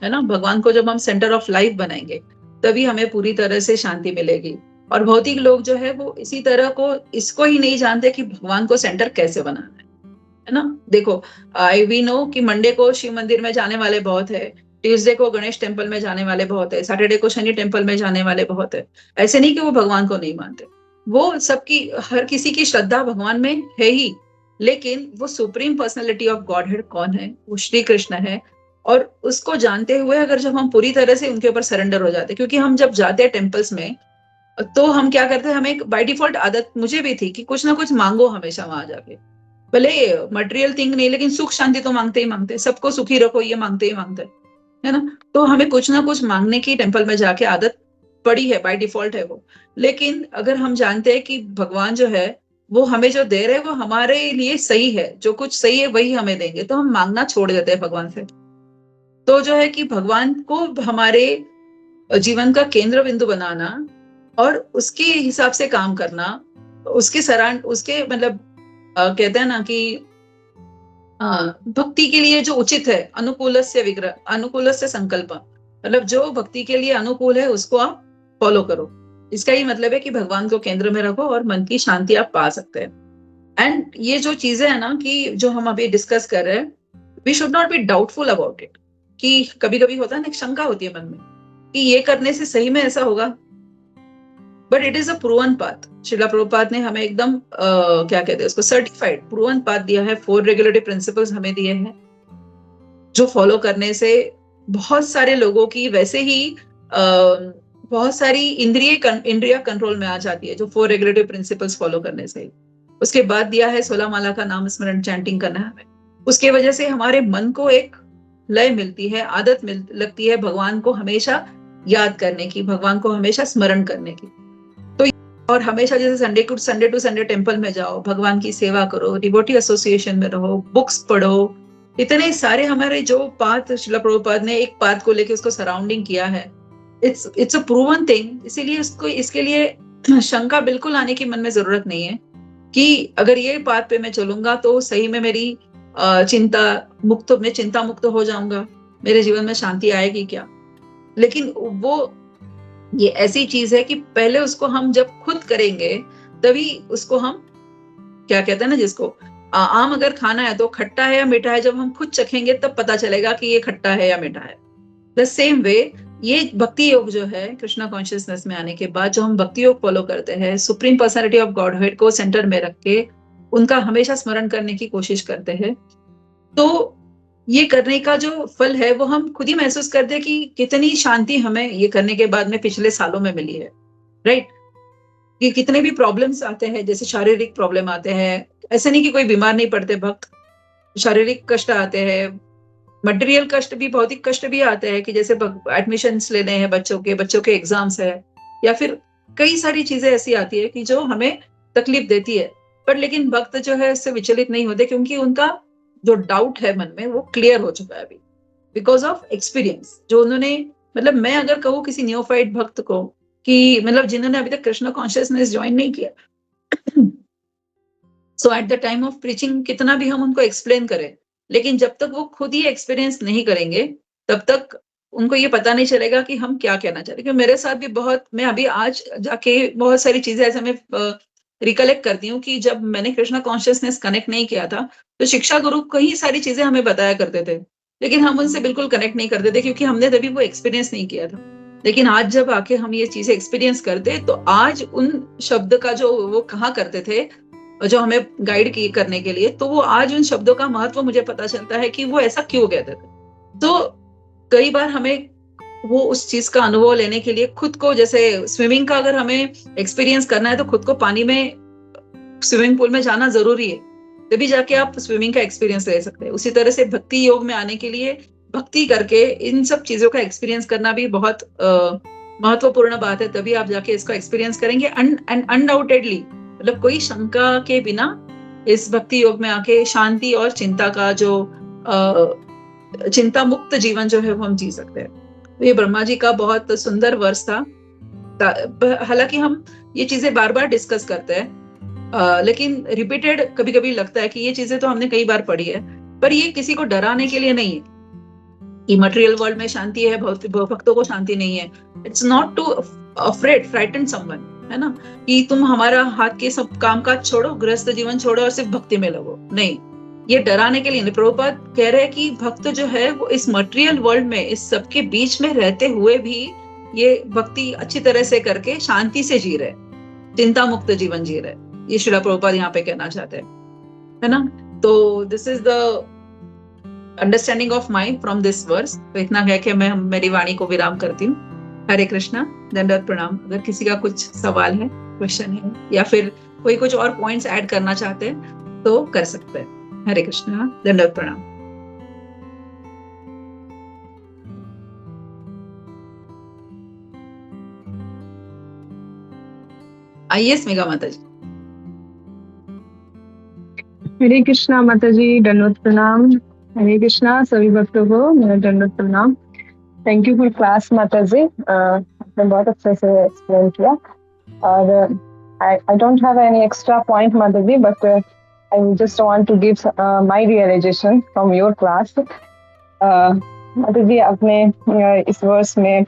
है ना, भगवान को जब हम सेंटर ऑफ लाइफ बनाएंगे, तभी हमें पूरी तरह से शांति मिलेगी। और भौतिक लोग जो है वो इसी तरह को, इसको ही नहीं जानते कि भगवान को सेंटर कैसे बनाना है ना। देखो, वी नो कि मंडे को शिव मंदिर में जाने वाले बहुत है, ट्यूसडे को गणेश टेम्पल में जाने वाले बहुत है, सैटरडे को शनि टेम्पल में जाने वाले बहुत है। ऐसे नहीं कि वो भगवान को नहीं मानते, वो सबकी, हर किसी की श्रद्धा भगवान में है ही, लेकिन वो supreme personality of God head कौन है, वो श्री कृष्ण है। और उसको जानते हुए अगर जब हम पूरी तरह से उनके ऊपर सरेंडर हो जाते, क्योंकि हम जब जाते हैं टेम्पल्स में तो हम क्या करते हैं, हमें बाय डिफॉल्ट आदत, मुझे भी थी, कि कुछ ना कुछ मांगो हमेशा वहां जाके, भले मटेरियल थिंग नहीं, लेकिन सुख शांति तो मांगते ही मांगते, सबको सुखी रखो ये मांगते ही मांगते, है ना। तो हमें कुछ ना कुछ मांगने की टेम्पल में जाके आदत पड़ी है, बाय डिफॉल्ट है वो। लेकिन अगर हम जानते हैं कि भगवान जो है वो हमें जो दे रहे हैं वो हमारे लिए सही है, जो कुछ सही है वही हमें देंगे, तो हम मांगना छोड़ देते हैं भगवान से। तो जो है कि भगवान को हमारे जीवन का केंद्र बिंदु बनाना और उसके हिसाब से काम करना, उसके सराउंड, उसके मतलब कहते हैं ना कि भक्ति के लिए जो उचित है, अनुकूलस्य विग्रह, अनुकूलस्य संकल्प, मतलब जो भक्ति के लिए अनुकूल है उसको आप फॉलो करो। इसका ही मतलब है कि भगवान को केंद्र में रखो और मन की शांति आप पा सकते हैं। एंड ये जो चीजें है ना कि जो हम अभी डिस्कस कर रहे हैं, we should not be doubtful about it. कि कभी कभी होता है ना, एक शंका होती है मन में कि ये करने से सही में ऐसा होगा, but it is a proven path. Srila Prabhupada ने हमें एकदम क्या कहते हैं उसको, सर्टिफाइड प्रूवन पाथ दिया है, 4 रेगुलेटरी प्रिंसिपल्स हमें दिए हैं, जो फॉलो करने से बहुत सारे लोगों की वैसे ही बहुत सारी इंद्रिय कंट्रोल में आ जाती है, जो 4 रेगुलेटरी प्रिंसिपल्स फॉलो करने से। उसके बाद दिया है 16 माला का नाम स्मरण, चैंटिंग करना है हमें। उसके वजह से हमारे मन को एक लय मिलती है, आदत लगती है भगवान को हमेशा याद करने की, भगवान को हमेशा स्मरण करने की। तो और हमेशा जैसे संडे टू संडे टेम्पल में जाओ, भगवान की सेवा करो, डिवोटी एसोसिएशन में रहो, बुक्स पढ़ो, इतने सारे हमारे जो पाथ, श्रीला प्रभुपाद ने एक पाथ को लेके उसको सराउंडिंग किया है, इट्स अ प्रूवन थिंग। इसीलिए इसके लिए शंका बिल्कुल आने की मन में जरूरत नहीं है कि अगर ये पाथ पे मैं चलूंगा तो सही में मेरी चिंता मुक्त हो जाऊंगा, मेरे जीवन में शांति आएगी क्या। लेकिन वो ये ऐसी चीज है कि पहले उसको हम जब खुद करेंगे तभी उसको हम, क्या कहते हैं ना, जिसको आम अगर खाना है तो खट्टा है या मीठा है, जब हम खुद चखेंगे तब पता चलेगा कि ये खट्टा है या मीठा है। द सेम वे ये भक्ति योग जो है, कृष्णा कॉन्शियसनेस में आने के बाद जो हम भक्ति योग फॉलो करते हैं, सुप्रीम पर्सनैलिटी ऑफ गॉडहेड को सेंटर में रख के उनका हमेशा स्मरण करने की कोशिश करते हैं, तो ये करने का जो फल है वो हम खुद ही महसूस करते हैं कि कितनी शांति हमें ये करने के बाद में पिछले सालों में मिली है, राइट। कि कितने भी प्रॉब्लम्स आते हैं, जैसे शारीरिक प्रॉब्लम आते हैं, ऐसे नहीं कि कोई बीमार नहीं पड़ते भक्त, शारीरिक कष्ट आते हैं, मटेरियल कष्ट भी, भौतिक कष्ट भी आते हैं, कि जैसे एडमिशन्स लेने हैं बच्चों के एग्जाम्स है, या फिर कई सारी चीजें ऐसी आती है कि जो हमें तकलीफ देती है। पर लेकिन भक्त जो है इससे विचलित नहीं होते, क्योंकि उनका जो डाउट है मन में वो क्लियर हो चुका है अभी, बिकॉज ऑफ एक्सपीरियंस जो उन्होंने, मतलब मैं अगर कहूँ किसी न्योफाइट भक्त को कि मतलब जिन्होंने अभी तक कृष्णा कॉन्शियसनेस ज्वाइन नहीं किया, so at the time of preaching कितना भी हम उनको एक्सप्लेन करें, लेकिन जब तक वो खुद ही एक्सपीरियंस नहीं करेंगे तब तक उनको ये पता नहीं चलेगा कि हम क्या कहना चाहते हैं। क्योंकि मेरे साथ भी बहुत, मैं अभी आज जाके बहुत सारी चीजें ऐसे मैं रिकलेक्ट करती हूँ कि जब मैंने कृष्णा कॉन्शियसनेस कनेक्ट नहीं किया था तो शिक्षा गुरु कई सारी चीजें हमें बताया करते थे, लेकिन हम उनसे बिल्कुल कनेक्ट नहीं करते थे क्योंकि हमने तभी वो एक्सपीरियंस नहीं किया था। लेकिन आज जब आके हम ये चीजें एक्सपीरियंस करते तो आज उन शब्द का जो वो कहा करते थे, जो हमें गाइड की करने के लिए, तो वो आज उन शब्दों का महत्व मुझे पता चलता है कि वो ऐसा क्यों कहते थे। तो कई बार हमें वो उस चीज का अनुभव लेने के लिए खुद को, जैसे स्विमिंग का अगर हमें एक्सपीरियंस करना है तो खुद को पानी में, स्विमिंग पूल में जाना जरूरी है, तभी जाके आप स्विमिंग का एक्सपीरियंस ले सकते हैं। उसी तरह से भक्ति योग में आने के लिए भक्ति करके इन सब चीजों का एक्सपीरियंस करना भी बहुत महत्वपूर्ण बात है, तभी आप जाके इसको एक्सपीरियंस करेंगे। एंड अनडाउटेडली, मतलब कोई शंका के बिना इस भक्ति योग में आके शांति और चिंता का जो चिंता मुक्त जीवन जो है वो हम जी सकते हैं। ये ब्रह्मा जी का बहुत सुंदर वर्ष था। हालांकि हम ये चीजें बार बार डिस्कस करते हैं, लेकिन रिपीटेड कभी कभी लगता है कि ये चीजें तो हमने कई बार पढ़ी है, पर ये किसी को डराने के लिए नहीं है कि मटेरियल वर्ल्ड में शांति है, भक्तों को शांति नहीं है। It's not to afraid frighten someone, है ना, कि तुम हमारा हाथ के सब काम काज छोड़ो, गृहस्थ जीवन छोड़ो और सिर्फ भक्ति में लगो। नहीं, ये डराने के लिए नहीं। प्रभुपाद कह रहे हैं कि भक्त जो है वो इस मटेरियल वर्ल्ड में, इस सबके बीच में रहते हुए भी ये भक्ति अच्छी तरह से करके शांति से जी रहे, चिंता मुक्त जीवन जी रहे। ये श्रीला प्रभुपाद यहाँ पे कहना चाहते हैं, है ना। तो this is the understanding of mind from this verse. तो इतना कह के मैं मेरी वाणी को विराम करती हूँ। हरे कृष्णा, दंडवत प्रणाम। अगर किसी का कुछ सवाल है, क्वेश्चन है, या फिर कोई कुछ और पॉइंट्स ऐड करना चाहते हैं तो कर सकते हैं। हरे कृष्णा, दंडवत प्रणाम। आइए मेघा माता जी। हरे कृष्णा माता जी, दंडवत प्रणाम। हरे कृष्णा सभी भक्तों को मेरा दंडवत प्रणाम। थैंक यू फॉर क्लास माता जी, आपने बहुत अच्छे से एक्सप्लेन किया। और I don't have any extra point माता जी, but I just want to give my realization from your class. माता जी आपने इस वर्ष में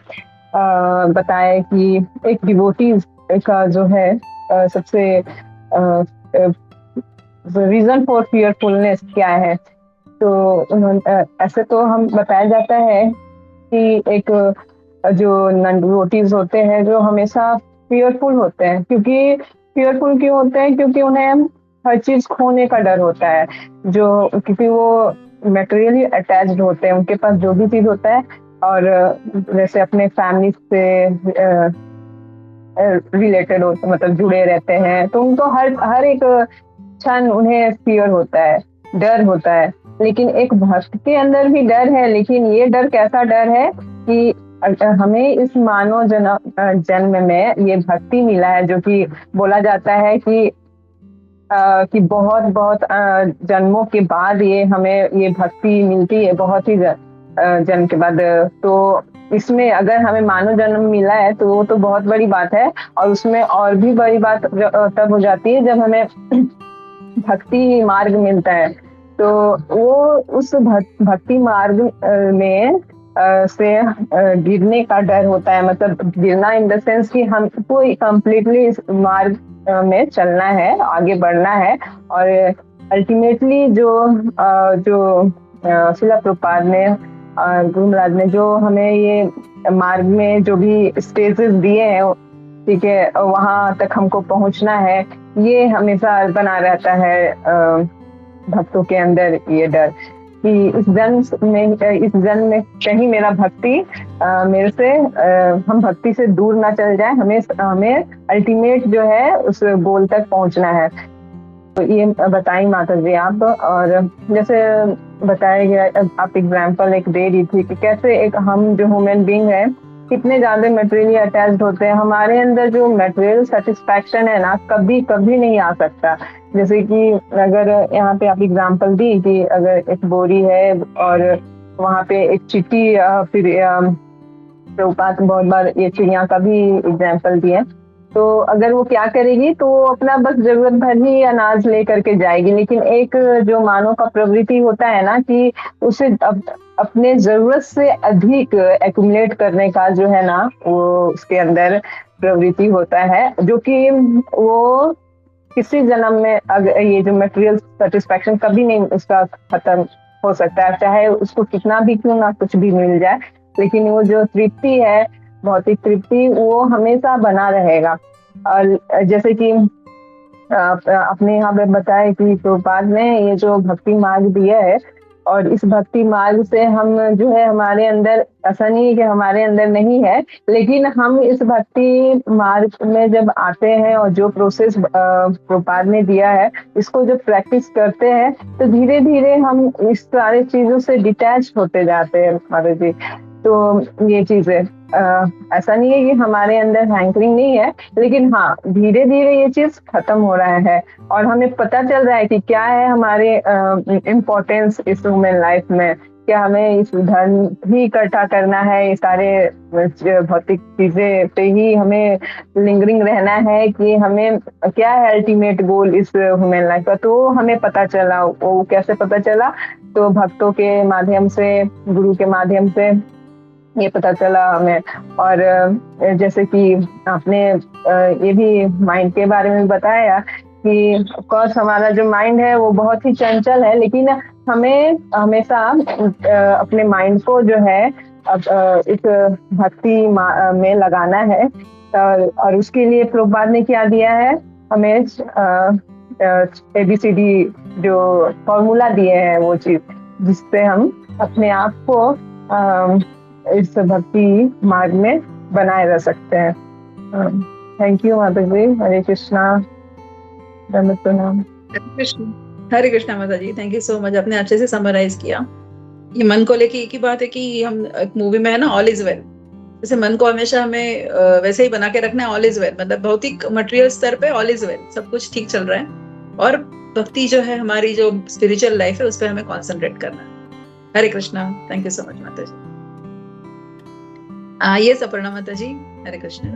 बताया कि एक डिवोटीज का जो है सबसे रीजन फॉर फियरफुलनेस क्या है। तो उन्होंने ऐसे तो हम बताया जाता है कि एक जो नॉन डिवोटीज होते हैं जो हमेशा फियरफुल होते हैं। क्योंकि फियरफुल क्यों होते हैं? क्योंकि उन्हें हर चीज खोने का डर होता है, जो क्योंकि वो मटेरियली अटैच्ड होते हैं, उनके पास जो भी चीज होता है, और जैसे अपने फैमिली से रिलेटेड होते, मतलब जुड़े रहते हैं, तो उनको हर एक क्षण उन्हें फियर होता है, डर होता है। लेकिन एक भक्त के अंदर भी डर है, लेकिन ये डर कैसा डर है कि हमें इस मानव जन्म में ये भक्ति मिला है, जो कि बोला जाता है कि बहुत जन्मों के बाद ये हमें ये भक्ति मिलती है, बहुत ही जन्म के बाद। तो इसमें अगर हमें मानव जन्म मिला है तो वो तो बहुत बड़ी बात है, और उसमें और भी बड़ी बात तब हो जाती है जब हमें भक्ति मार्ग मिलता है। तो वो उस भक्ति मार्ग में से गिरने का डर होता है, मतलब गिरना इन द सेंस कि हमको कंप्लीटली इस मार्ग में चलना है, आगे बढ़ना है। और अल्टीमेटली जो श्रील प्रभुपाद ने, गुरु महाराज ने जो हमें ये मार्ग में जो भी स्टेजेस दिए हैं, ठीक है, वहां तक हमको पहुंचना है, ये हमेशा बना रहता है भक्तों के अंदर ये डर कि इस जन्म में कहीं मेरा भक्ति मेरे से हम भक्ति से दूर ना चल जाए, हमें अल्टीमेट जो है उस गोल तक पहुंचना है। तो ये बताई माता जी आप। और जैसे बताया गया, आप एग्जाम्पल एक दे रही थी कि कैसे एक हम जो ह्यूमन बीइंग है कितने ज्यादा मटेरियली अटैच्ड होते हैं। हमारे अंदर जो मटेरियल सेटिस्फैक्शन है ना, कभी नहीं आ सकता। जैसे कि अगर यहाँ पे आप एग्जांपल दी कि अगर एक बोरी है और वहाँ पे एक चिट्ठी फिर प्रभुपाद बहुत बार ये चिड़िया का भी एग्जाम्पल दिए। तो अगर वो क्या करेगी तो वो अपना बस जरूरत भर ही अनाज ले करके जाएगी, लेकिन एक जो मानव का प्रवृत्ति होता है ना कि उसे अपने जरूरत से अधिक एक्यूमुलेट करने का जो है ना वो उसके अंदर प्रवृत्ति होता है, जो कि वो किसी जन्म में अगर ये जो मटेरियल सेटिस्फैक्शन कभी नहीं उसका खत्म हो सकता है, चाहे उसको कितना भी क्यों ना कुछ भी मिल जाए, लेकिन वो जो तृप्ति है, भौतिक तृप्ति, वो हमेशा बना रहेगा। और जैसे कि अपने यहाँ पे बताया कि प्रभुपाद ने ये जो भक्ति मार्ग दिया है, और इस भक्ति मार्ग से हम जो है हमारे अंदर, ऐसा नहीं है कि हमारे अंदर नहीं है, लेकिन हम इस भक्ति मार्ग में जब आते हैं और जो प्रोसेस प्रभुपाद ने दिया है इसको जब प्रैक्टिस करते हैं तो धीरे धीरे हम इस सारे चीजों से डिटैच होते जाते हैं महाराज जी। तो ये चीजें ऐसा नहीं है कि हमारे अंदर हैंकरिंग नहीं है, लेकिन हाँ धीरे धीरे ये चीज खत्म हो रहा है और हमें पता चल रहा है कि क्या है हमारे इम्पोर्टेंस इस ह्यूमन लाइफ में, क्या हमें इस धन ही इकट्ठा करना है, ये सारे भौतिक चीजें पे ही हमें लिंगरिंग रहना है, कि हमें क्या है अल्टीमेट गोल इस ह्यूमन लाइफ का। तो हमें पता चला, वो कैसे पता चला, तो भक्तों के माध्यम से, गुरु के माध्यम से ये पता चला हमें। और जैसे कि आपने ये भी माइंड के बारे में बताया कि ऑफकोर्स हमारा जो माइंड है वो बहुत ही चंचल है, लेकिन हमें हमेशा अपने माइंड को जो है इस भक्ति में लगाना है। और उसके लिए प्रभुपाद ने क्या दिया है, हमें ABCD जो फॉर्मूला दिए हैं वो चीज, जिससे हम अपने आप को इस भक्ति मार्ग में बनाए रह सकते हैं। थैंक यू माता जी। हरे कृष्णा, धन्यवाद, प्रणाम। हरे कृष्णा माता जी, थैंक यू सो मच। आपने अच्छे से समराइज किया। ये मन को लेके एक ही बात है कि हम एक मूवी में है ना, ऑल इज वेल, जैसे मन को हमेशा हमें वैसे ही बना के रखना है। ऑल इज वेल मतलब भौतिक मटेरियल स्तर पे ऑल इज वेल, सब कुछ ठीक चल रहा है, और भक्ति जो है हमारी जो स्पिरिचुअल लाइफ है उस पर हमें कॉन्सेंट्रेट करना है। Hare Krishna, thank you so much माता जी। ये सपर्णा माता जी, हरे कृष्ण।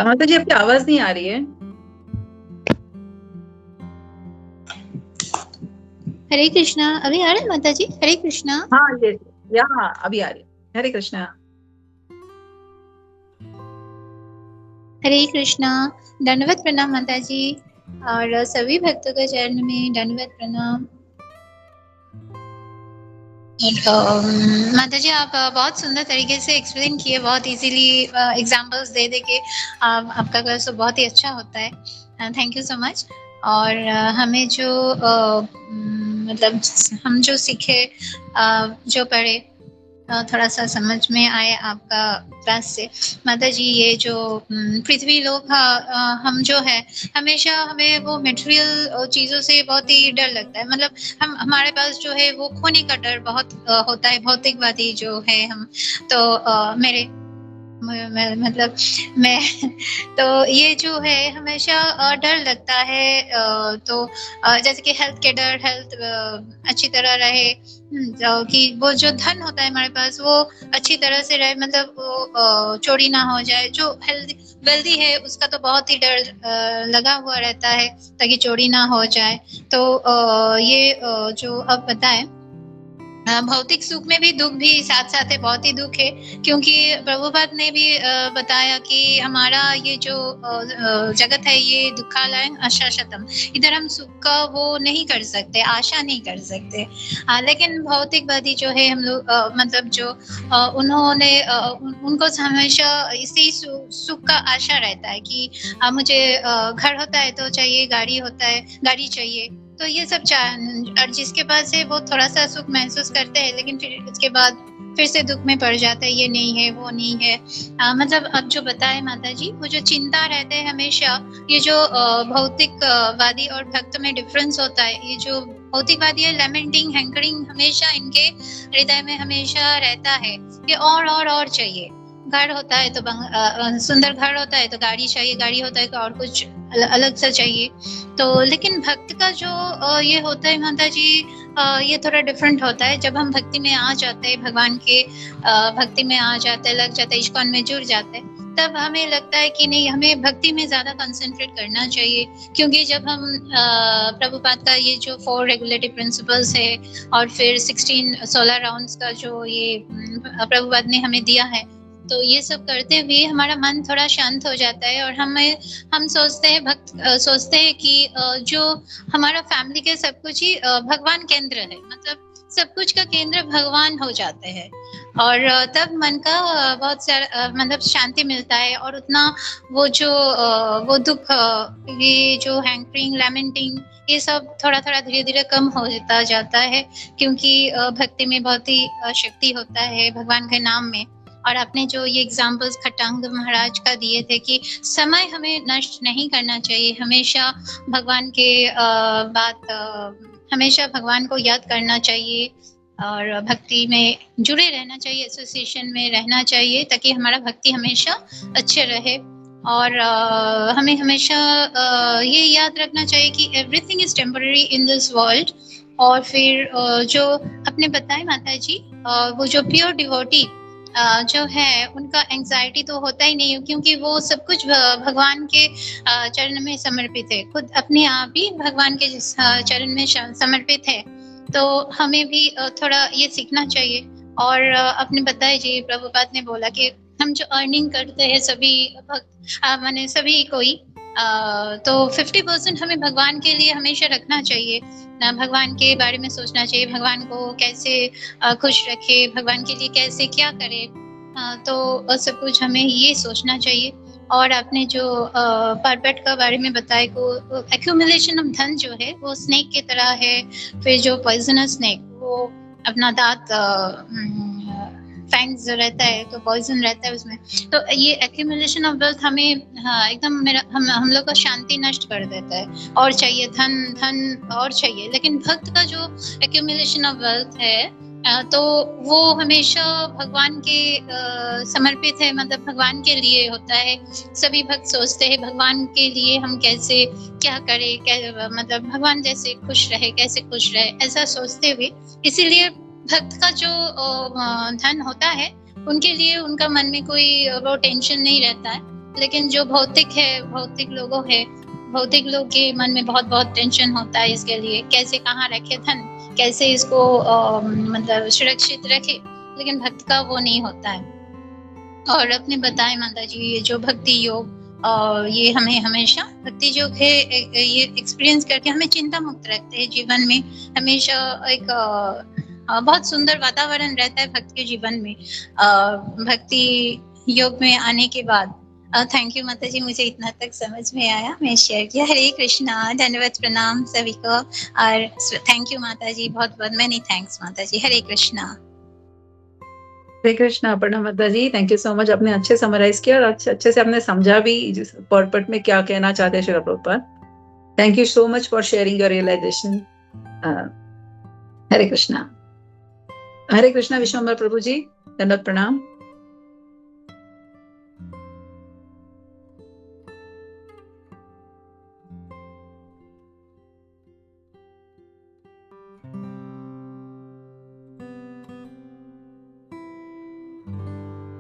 माता जी आपकी आवाज नहीं आ रही है। हरे कृष्णा, अभी आ रहा है माता जी? हरे कृष्णा। हाँ ये यहाँ अभी आ रही है। हरे कृष्णा। हरे कृष्णा, दंडवत प्रणाम माता जी, और सभी भक्तों के चरण में दंडवत प्रणाम। माता जी आप बहुत सुंदर तरीके से एक्सप्लेन किए, बहुत इजीली एग्जांपल्स दे के आपका क्लास तो बहुत ही अच्छा होता है। Thank you so much. और हमें जो मतलब हम जो सीखे, जो पढ़े, थोड़ा सा समझ में आए आपका क्लास से माता जी। ये जो पृथ्वी लोग हम जो है हमेशा हमें वो मटेरियल चीज़ों से बहुत ही डर लगता है। मतलब हम हमारे पास जो है वो खोने का डर बहुत होता है, भौतिकवादी जो है हम। तो मैं तो ये जो है हमेशा डर लगता है। तो जैसे कि हेल्थ के डर, हेल्थ अच्छी तरह रहे, कि वो जो धन होता है हमारे पास वो अच्छी तरह से रहे, मतलब वो चोरी ना हो जाए। जो वेल्दी है उसका तो बहुत ही डर लगा हुआ रहता है ताकि चोरी ना हो जाए। तो ये जो अब बताएं, भौतिक सुख में भी दुख भी साथ साथ है, बहुत ही दुख है, क्योंकि प्रभुपाद ने भी बताया कि हमारा ये जो जगत है ये दुखालयं अशाश्वतम, इधर हम सुख का वो नहीं कर सकते, आशा नहीं कर सकते। लेकिन भौतिकवादी जो है हम लोग मतलब जो उन्होंने उनको हमेशा इसी सुख का आशा रहता है कि मुझे घर होता है तो चाहिए, गाड़ी होता है गाड़ी चाहिए, तो ये सब और जिसके पास है वो थोड़ा सा सुख महसूस करते हैं, लेकिन फिर उसके बाद फिर से दुख में पड़ जाता है, ये नहीं है वो नहीं है। मतलब अब जो बताए माता जी, वो जो चिंता रहते हैं हमेशा, ये जो भौतिकवादी और भक्त में डिफरेंस होता है। ये जो भौतिकवादी है, लेमेंटिंग, हैंकरिंग हमेशा इनके हृदय में हमेशा रहता है कि और चाहिए। घर होता है तो सुंदर घर होता है तो गाड़ी चाहिए, गाड़ी होता है तो और कुछ अलग सा चाहिए। तो लेकिन भक्त का जो ये होता है माता जी, ये थोड़ा डिफरेंट होता है। जब हम भक्ति में आ जाते हैं, भगवान के भक्ति में आ जाते हैं, लग जाते हैं, इस्कॉन में जुड़ जाते हैं, तब हमें लगता है कि नहीं, हमें भक्ति में ज्यादा कंसंट्रेट करना चाहिए। क्योंकि जब हम प्रभुपाद का ये जो 4 रेगुलेटरी प्रिंसिपल्स है और फिर 16 राउंड्स का जो ये प्रभुपाद ने हमें दिया है, तो ये सब करते हुए हमारा मन थोड़ा शांत हो जाता है और हम सोचते हैं, भक्त सोचते हैं कि जो हमारा फैमिली के सब कुछ ही भगवान केंद्र है, मतलब सब कुछ का केंद्र भगवान हो जाते हैं। और तब मन का बहुत सारा मतलब शांति मिलता है और उतना वो जो वो दुख, ये जो हैंकरिंग, लैमेंटिंग, ये सब थोड़ा थोड़ा धीरे धीरे कम होता जाता है। क्योंकि भक्ति में बहुत ही शक्ति होता है भगवान के नाम में। और आपने जो ये एग्जाम्पल्स खट्टांग महाराज का दिए थे कि समय हमें नष्ट नहीं करना चाहिए, हमेशा भगवान के हमेशा भगवान को याद करना चाहिए और भक्ति में जुड़े रहना चाहिए, एसोसिएशन में रहना चाहिए, ताकि हमारा भक्ति हमेशा अच्छे रहे। और हमें हमेशा ये याद रखना चाहिए कि everything is temporary in this world. और फिर जो आपने बताया माता जी, वो जो प्योर डिवोटी जो है उनका एंजाइटी तो होता ही नहीं है, क्योंकि वो सब कुछ भगवान के चरण में समर्पित है, खुद अपने आप ही भगवान के चरण में समर्पित है। तो हमें भी थोड़ा ये सीखना चाहिए। और आपने बताया जी, प्रभुपाद ने बोला कि हम जो अर्निंग करते हैं सभी माने सभी कोई, तो 50% हमें भगवान के लिए हमेशा रखना चाहिए ना, भगवान के बारे में सोचना चाहिए, भगवान को कैसे खुश रखे, भगवान के लिए कैसे क्या करे, तो सब कुछ हमें ये सोचना चाहिए। और आपने जो परपेट का बारे में बताया को एक्यूमुलेशन ऑफ धन जो है वो स्नेक की तरह है। फिर जो पॉइजनस स्नेक वो अपना दांत फैंग्स रहता है तो पॉइजन रहता है उसमें। तो ये एक्यूमुलेशन ऑफ वेल्थ हमें एकदम हम लोग का शांति नष्ट कर देता है। और चाहिए धन और चाहिए, लेकिन भक्त का जो एक्यूमुलेशन ऑफ वेल्थ है तो वो हमेशा भगवान के समर्पित है, मतलब भगवान के लिए होता है। सभी भक्त सोचते हैं भगवान के लिए हम कैसे क्या करें, मतलब भगवान जैसे खुश रहे, कैसे खुश रहे, ऐसा सोचते हुए। इसीलिए भक्त का जो धन होता है उनके लिए उनका मन में कोई वो टेंशन नहीं रहता है। लेकिन जो भौतिक लोग के मन में बहुत बहुत टेंशन होता है इसके लिए, कैसे कहाँ रखे धन, कैसे इसको मतलब सुरक्षित रखे। लेकिन भक्त का वो नहीं होता है। और अपने बताए माता जी, ये जो भक्ति योग ये हमें हमेशा भक्ति योग है ये एक्सपीरियंस करके हमें चिंता मुक्त रखते हैं जीवन में। हमेशा एक बहुत सुंदर वातावरण रहता है भक्त के जीवन में भक्ति योग में आने के बाद। थैंक यू माता जी, मुझे इतना तक समझ में आया, मैं शेयर किया। हरे कृष्णा, धन्यवाद, प्रणाम सभी को। और थैंक यू माता जी, बहुत बहुत मैनी थैंक्स माता जी। हरे कृष्णा। हरे कृष्णा, प्रणाम माता जी, थैंक यू सो मच। आपने अच्छे समराइज किया और अच्छे से आपने समझा भी पर्पट में क्या कहना चाहते हैं Shri Prabhupada. Thank you so much for sharing your realization. Hare Krishna. Hare Krishna Vishwambhar Prabhu ji, धन्यवाद, प्रणाम।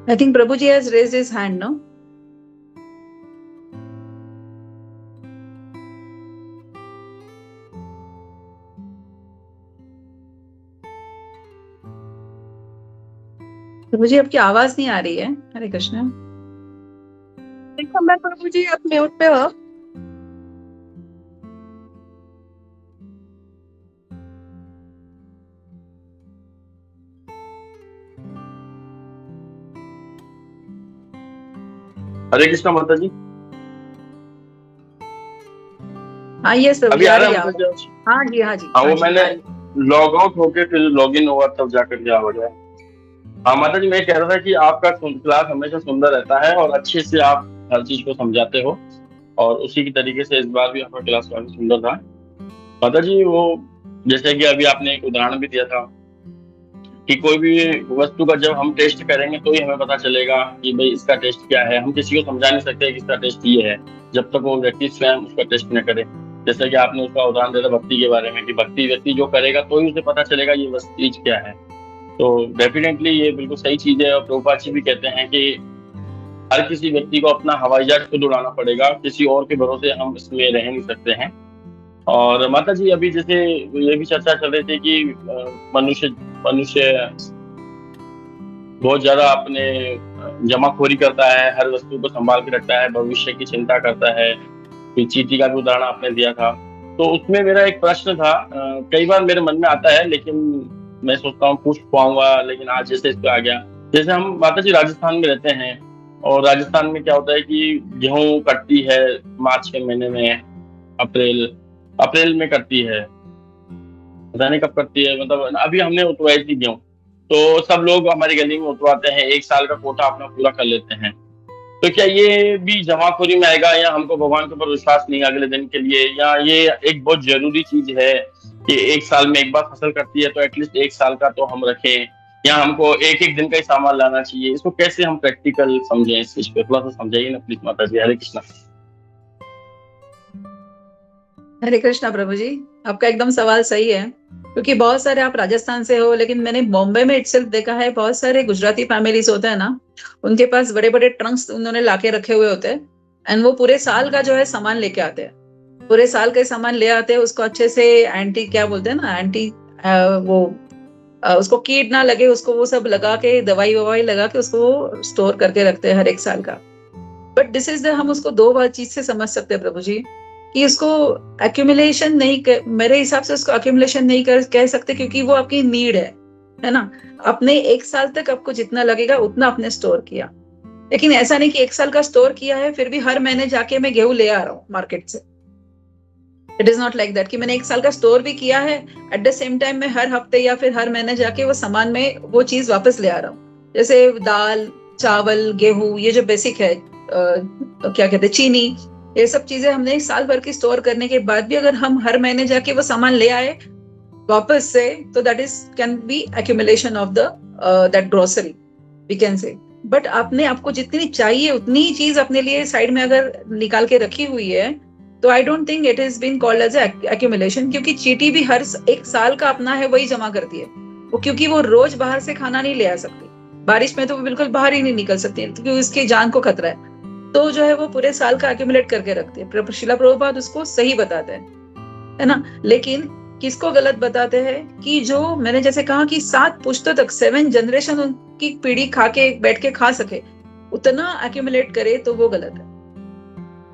I think Prabhuji has raised his hand, no? प्रभुजी आपकी आवाज नहीं आ रही है। हरे कृष्णा। प्रभुजी आप म्यूट पे हो। हरे कृष्णा माता जी। हाँ ये सब अभी आ रहा है माता जी? हाँ जी हाँ जी। हाँ वो मैंने लॉग आउट होके फिर लॉग इन हुआ तब जाकर के आवाज आया। हाँ माता जी, मैं कह रहा था कि आपका क्लास हमेशा सुंदर रहता है और अच्छे से आप हर चीज को समझाते हो और उसी की तरीके से इस बार भी आपका क्लास काफी सुंदर था माता जी। वो जैसे कि अभी आपने एक उदाहरण भी दिया था कि कोई भी वस्तु का जब हम टेस्ट करेंगे तो ही हमें पता चलेगा कि भाई इसका टेस्ट क्या है। हम किसी को समझा नहीं सकते कि इसका टेस्ट ये है जब तक वो व्यक्ति स्वयं उसका टेस्ट न करे। जैसे कि आपने उसका उदाहरण दिया भक्ति के बारे में कि भक्ति व्यक्ति जो करेगा तो ही उसे पता चलेगा ये चीज क्या है। तो डेफिनेटली ये बिल्कुल सही चीज है। और प्रभुपाद जी भी कहते हैं कि हर किसी व्यक्ति को अपना हवाई जहाज खुद उड़ाना पड़ेगा, किसी और के भरोसे हम इसमें रह नहीं सकते हैं। और माता जी अभी जैसे ये भी चर्चा चल रही थी कि मनुष्य बहुत ज्यादा अपने जमाखोरी करता है, हर वस्तु को संभाल के रखता है, भविष्य की चिंता करता है। फिर चींटी का भी उदाहरण आपने दिया था, तो उसमें मेरा एक प्रश्न था, कई बार मेरे मन में आता है लेकिन मैं सोचता हूँ पूछ पाऊंगा, लेकिन आज जैसे इस पे आ गया। जैसे हम माता जी राजस्थान में रहते हैं और राजस्थान में क्या होता है कि गेहूं कटती है मार्च के महीने में, अप्रैल में करती है, पता नहीं कब करती है, मतलब अभी हमने उतरवाई थी गेहूं, तो सब लोग हमारी गली में उतरवाते हैं, 1 साल का कोटा अपना पूरा कर लेते हैं। तो क्या ये भी जमाखोरी में आएगा, या हमको भगवान के ऊपर विश्वास नहीं अगले दिन के लिए, या ये एक बहुत जरूरी चीज है कि 1 साल में एक बार फसल करती है तो एटलीस्ट 1 साल का तो हम रखें, या हमको एक एक दिन का ही सामान लाना चाहिए? इसको कैसे हम प्रैक्टिकल समझें, इस चीज पे थोड़ा सा समझाइए ना प्लीज माता जी। हरे कृष्णा। हरे कृष्णा प्रभु जी, आपका एकदम सवाल सही है, क्योंकि बहुत सारे आप राजस्थान से हो, लेकिन मैंने बॉम्बे में इटसेल्फ देखा है बहुत सारे गुजराती फैमिलीज होते हैं ना, उनके पास बड़े बड़े ट्रंक्स उन्होंने लाके रखे हुए होते हैं, एंड वो पूरे साल का जो है सामान लेके आते हैं, पूरे साल का सामान ले आते हैं, उसको अच्छे से एंटी क्या बोलते हैं ना, एंटी उसको कीट ना लगे, उसको वो सब लगा के दवाई ववाई लगा के उसको स्टोर करके रखते हैं हर एक साल का। बट दिस इज हम उसको 2 चीज से समझ सकते हैं प्रभु जी, कि उसको एक्यूमुलेशन नहीं मेरे हिसाब से उसको एक्यूमुलेशन नहीं कह सकते, क्योंकि वो आपकी नीड है ना। अपने 1 साल तक आपको जितना लगेगा उतना आपने स्टोर किया, लेकिन ऐसा नहीं कि 1 साल का स्टोर किया है फिर भी हर महीने जाके मैं गेहूं ले आ रहा हूँ मार्केट से। It is not like that कि मैंने 1 साल का स्टोर भी किया है, एट द सेम टाइम मैं हर हफ्ते या फिर हर महीने जाके वो सामान में वो चीज वापस ले आ रहा हूँ। जैसे दाल, चावल, गेहूं, ये जो बेसिक है, क्या कहते हैं, चीनी, ये सब चीजें हमने 1 साल भर की स्टोर करने के बाद भी अगर हम हर महीने जाके वो सामान ले आए वापस से, तो that is can be accumulation of the that grocery we can say. But आपको जितनी चाहिए उतनी चीज अपने लिए साइड में अगर निकाल के रखी हुई है, तो I don't think it is been called as accumulation, क्योंकि चींटी भी हर 1 साल का अपना है वही जमा करती है वो, क्योंकि वो रोज बाहर से खाना नहीं ले आ सकती, बारिश में तो वो बिल्कुल बाहर ही नहीं निकल सकती क्योंकि उसकी जान को खतरा है, तो जो है वो पूरे साल का एक्यूमुलेट करके रखते हैं। शिला प्रभुपाद उसको सही बताते हैं, है ना। लेकिन किसको गलत बताते हैं कि जो मैंने जैसे कहा कि 7 पुश्तों तक 7 जनरेशन उनकी पीढ़ी खा के बैठ के खा सके, उतना एक्यूमुलेट करे तो वो गलत है।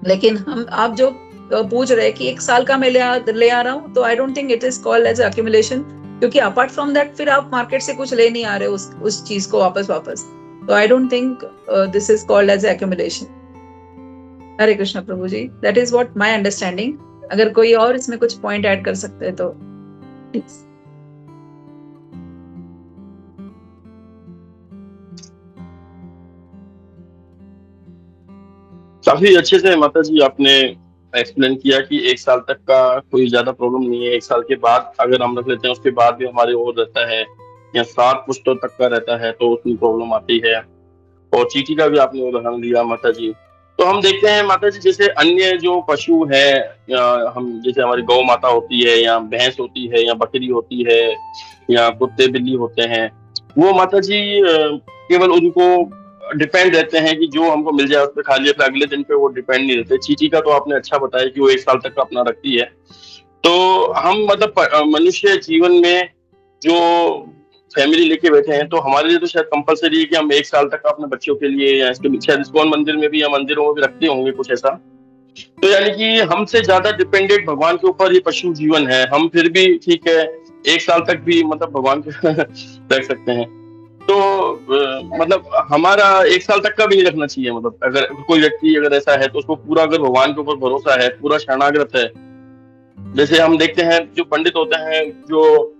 लेकिन आप जो पूछ रहे कि 1 साल का मैं ले आ रहा हूँ, तो I don't think it is called as accumulation, क्योंकि अपार्ट फ्रॉम दैट फिर आप मार्केट से कुछ ले नहीं आ रहे उस चीज को वापस। तो I don't think this is called as accumulation. Hare Krishna Prabhu ji, that is what my understanding. अगर कोई और इसमें कुछ पॉइंट ऐड कर सकते हैं तो प्लीज। काफी अच्छे से माता जी आपने एक्सप्लेन किया कि 1 साल तक का कोई ज्यादा प्रॉब्लम नहीं है, 1 साल के बाद अगर हम रख लेते हैं उसके बाद भी हमारे और रहता है, या 7 पुश्तों तक का रहता है तो उसमें प्रॉब्लम आती है। और चींटी का भी आपने उदाहरण दिया माता जी। तो हम देखते हैं माता जी, जैसे अन्य जो पशु है, या हम जैसे हमारी गौ माता होती है, या भैंस होती है, या बकरी होती है, या कुत्ते बिल्ली होते हैं, वो माता जी केवल उनको डिपेंड रहते हैं कि जो हमको मिल जाए उस पर खा लिया, फिर अगले दिन पे वो डिपेंड नहीं रहते। चींटी का तो आपने अच्छा बताया कि वो 1 साल तक का अपना रखती है। तो हम मतलब मनुष्य जीवन में जो फैमिली लेके बैठे हैं, तो हमारे लिए तो शायद कंपलसरी है कि हम 1 साल तक अपने बच्चों के लिए, या इसके शायद इस्कॉन मंदिर में भी या मंदिरों में भी रखते होंगे कुछ ऐसा। तो यानी कि हमसे ज्यादा डिपेंडेंट भगवान के ऊपर ये पशु जीवन है। हम फिर भी ठीक है 1 साल तक भी मतलब भगवान को रख सकते हैं। तो मतलब हमारा 1 साल तक का भी नहीं रखना चाहिए। मतलब अगर कोई व्यक्ति अगर ऐसा है तो उसको पूरा अगर भगवान के ऊपर भरोसा है, पूरा शरणागत है। जैसे हम देखते हैं जो पंडित होते हैं जो